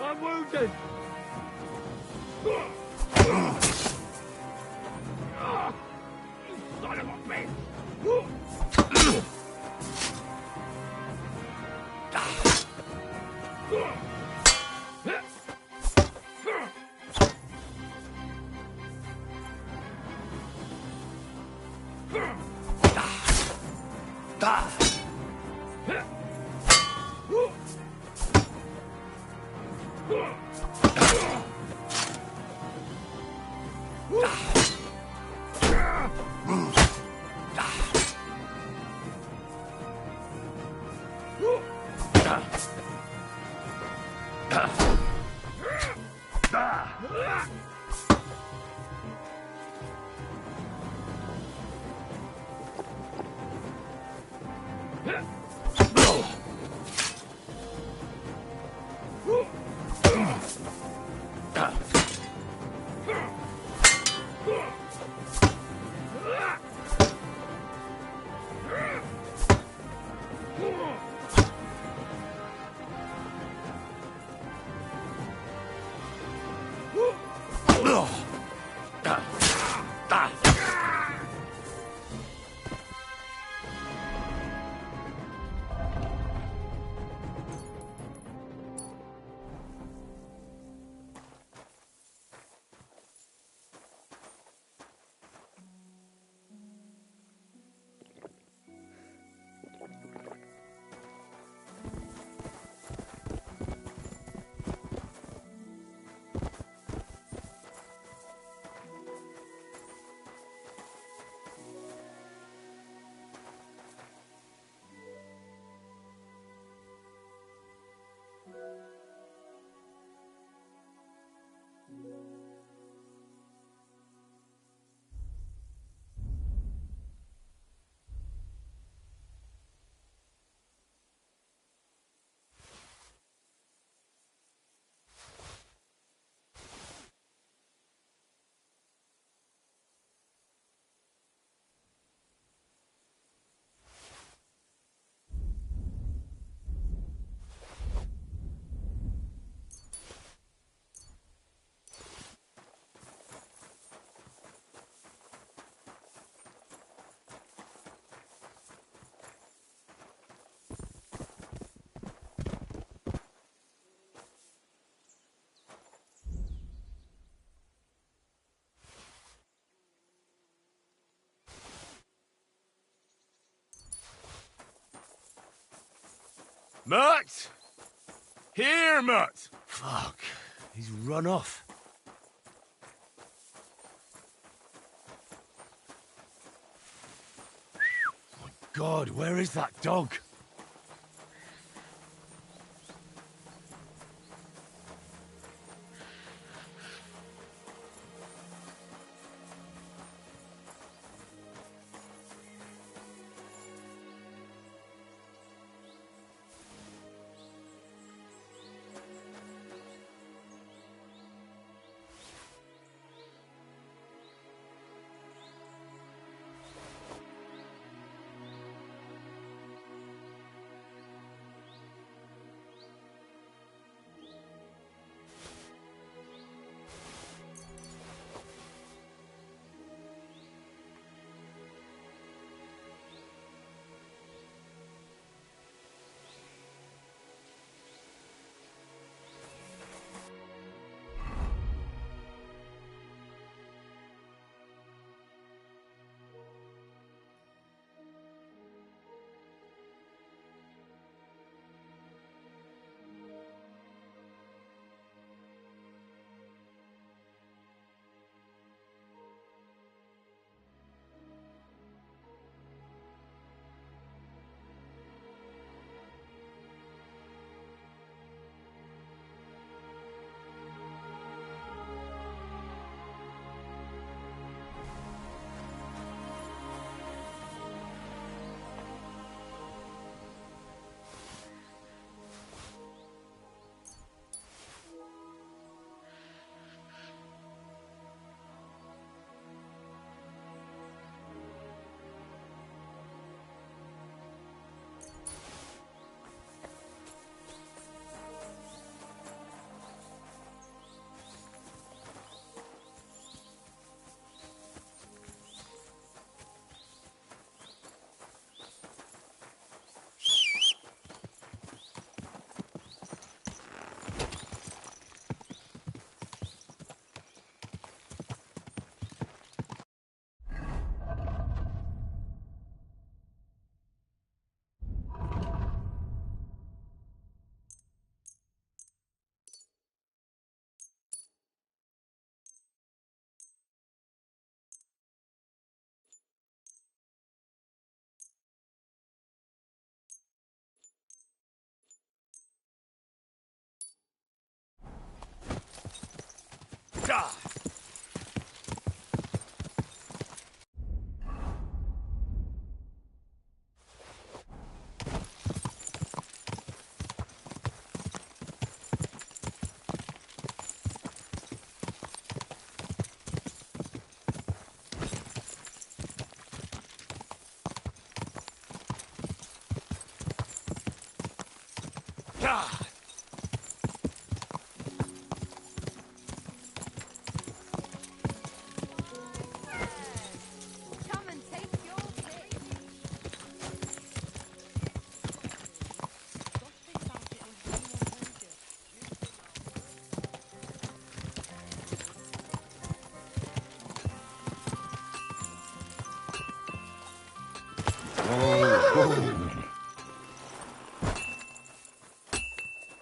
I'm wounded! You son of a bitch! Mutt! Here, Mutt! Fuck. He's run off. My God, where is that dog?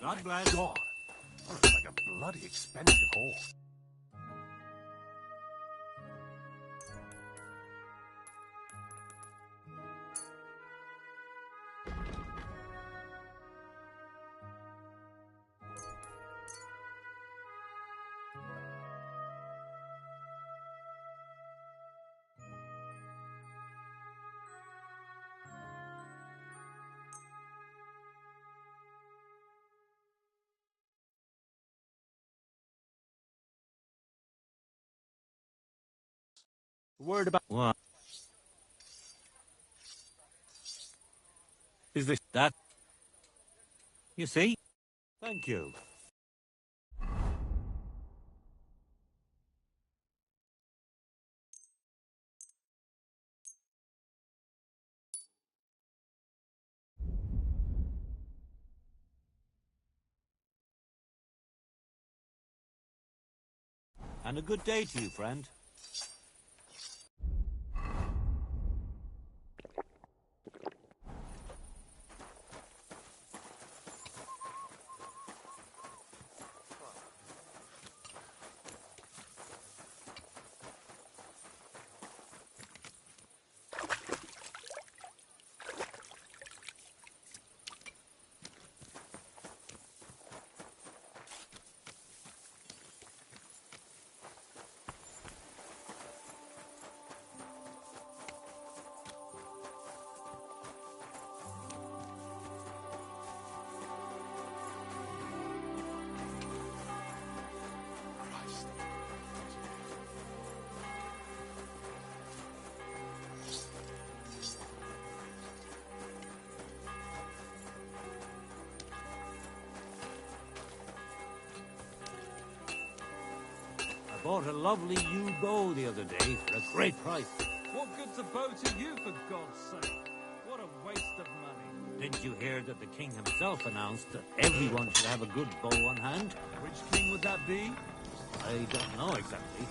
God bless. God, looks like a bloody expensive horse. Word about What? is this That? You see? Thank you. And a good day to you, friend. I bought a lovely new bow the other day for a great price. What good's a bow to you, for God's sake? What a waste of money. Didn't you hear that the king himself announced that everyone should have a good bow on hand? Which king would that be? I don't know exactly.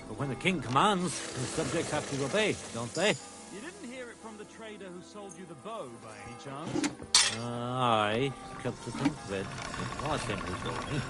But when the king commands, his subjects have to obey, don't they? You didn't hear it from the trader who sold you the bow, by any chance? Aye, come to think of it, it was him who told me.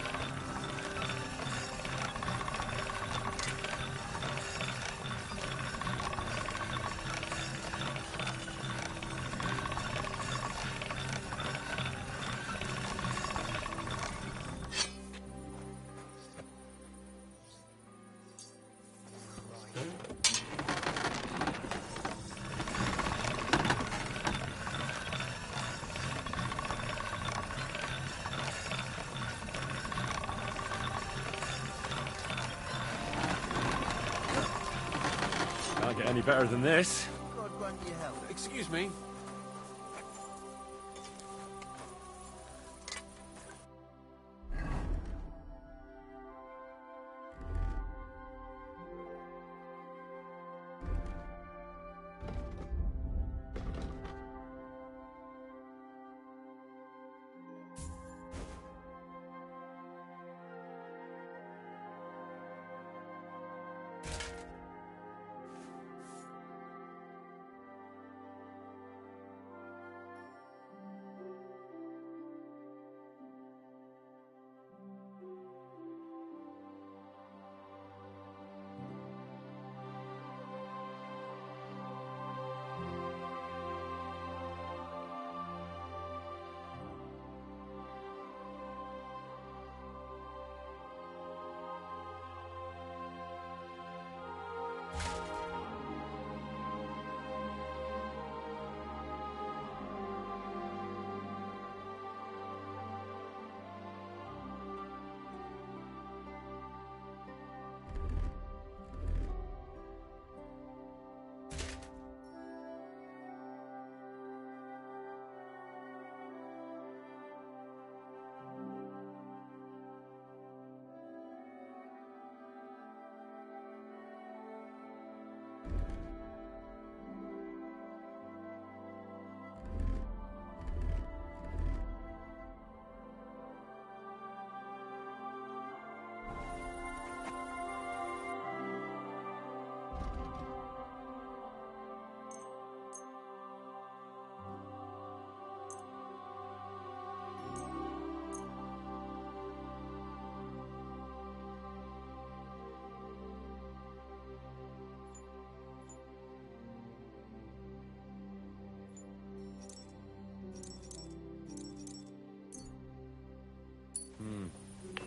Can't get any better than this. God grant you help. Excuse me.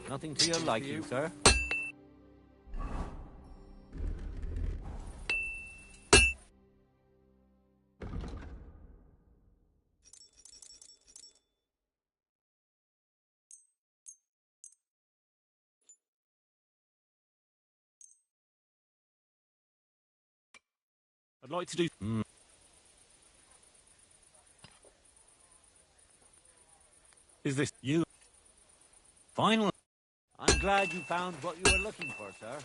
Nothing to your liking, sir. I'd like to do... Is this you? Finally! I'm glad you found what you were looking for, sir.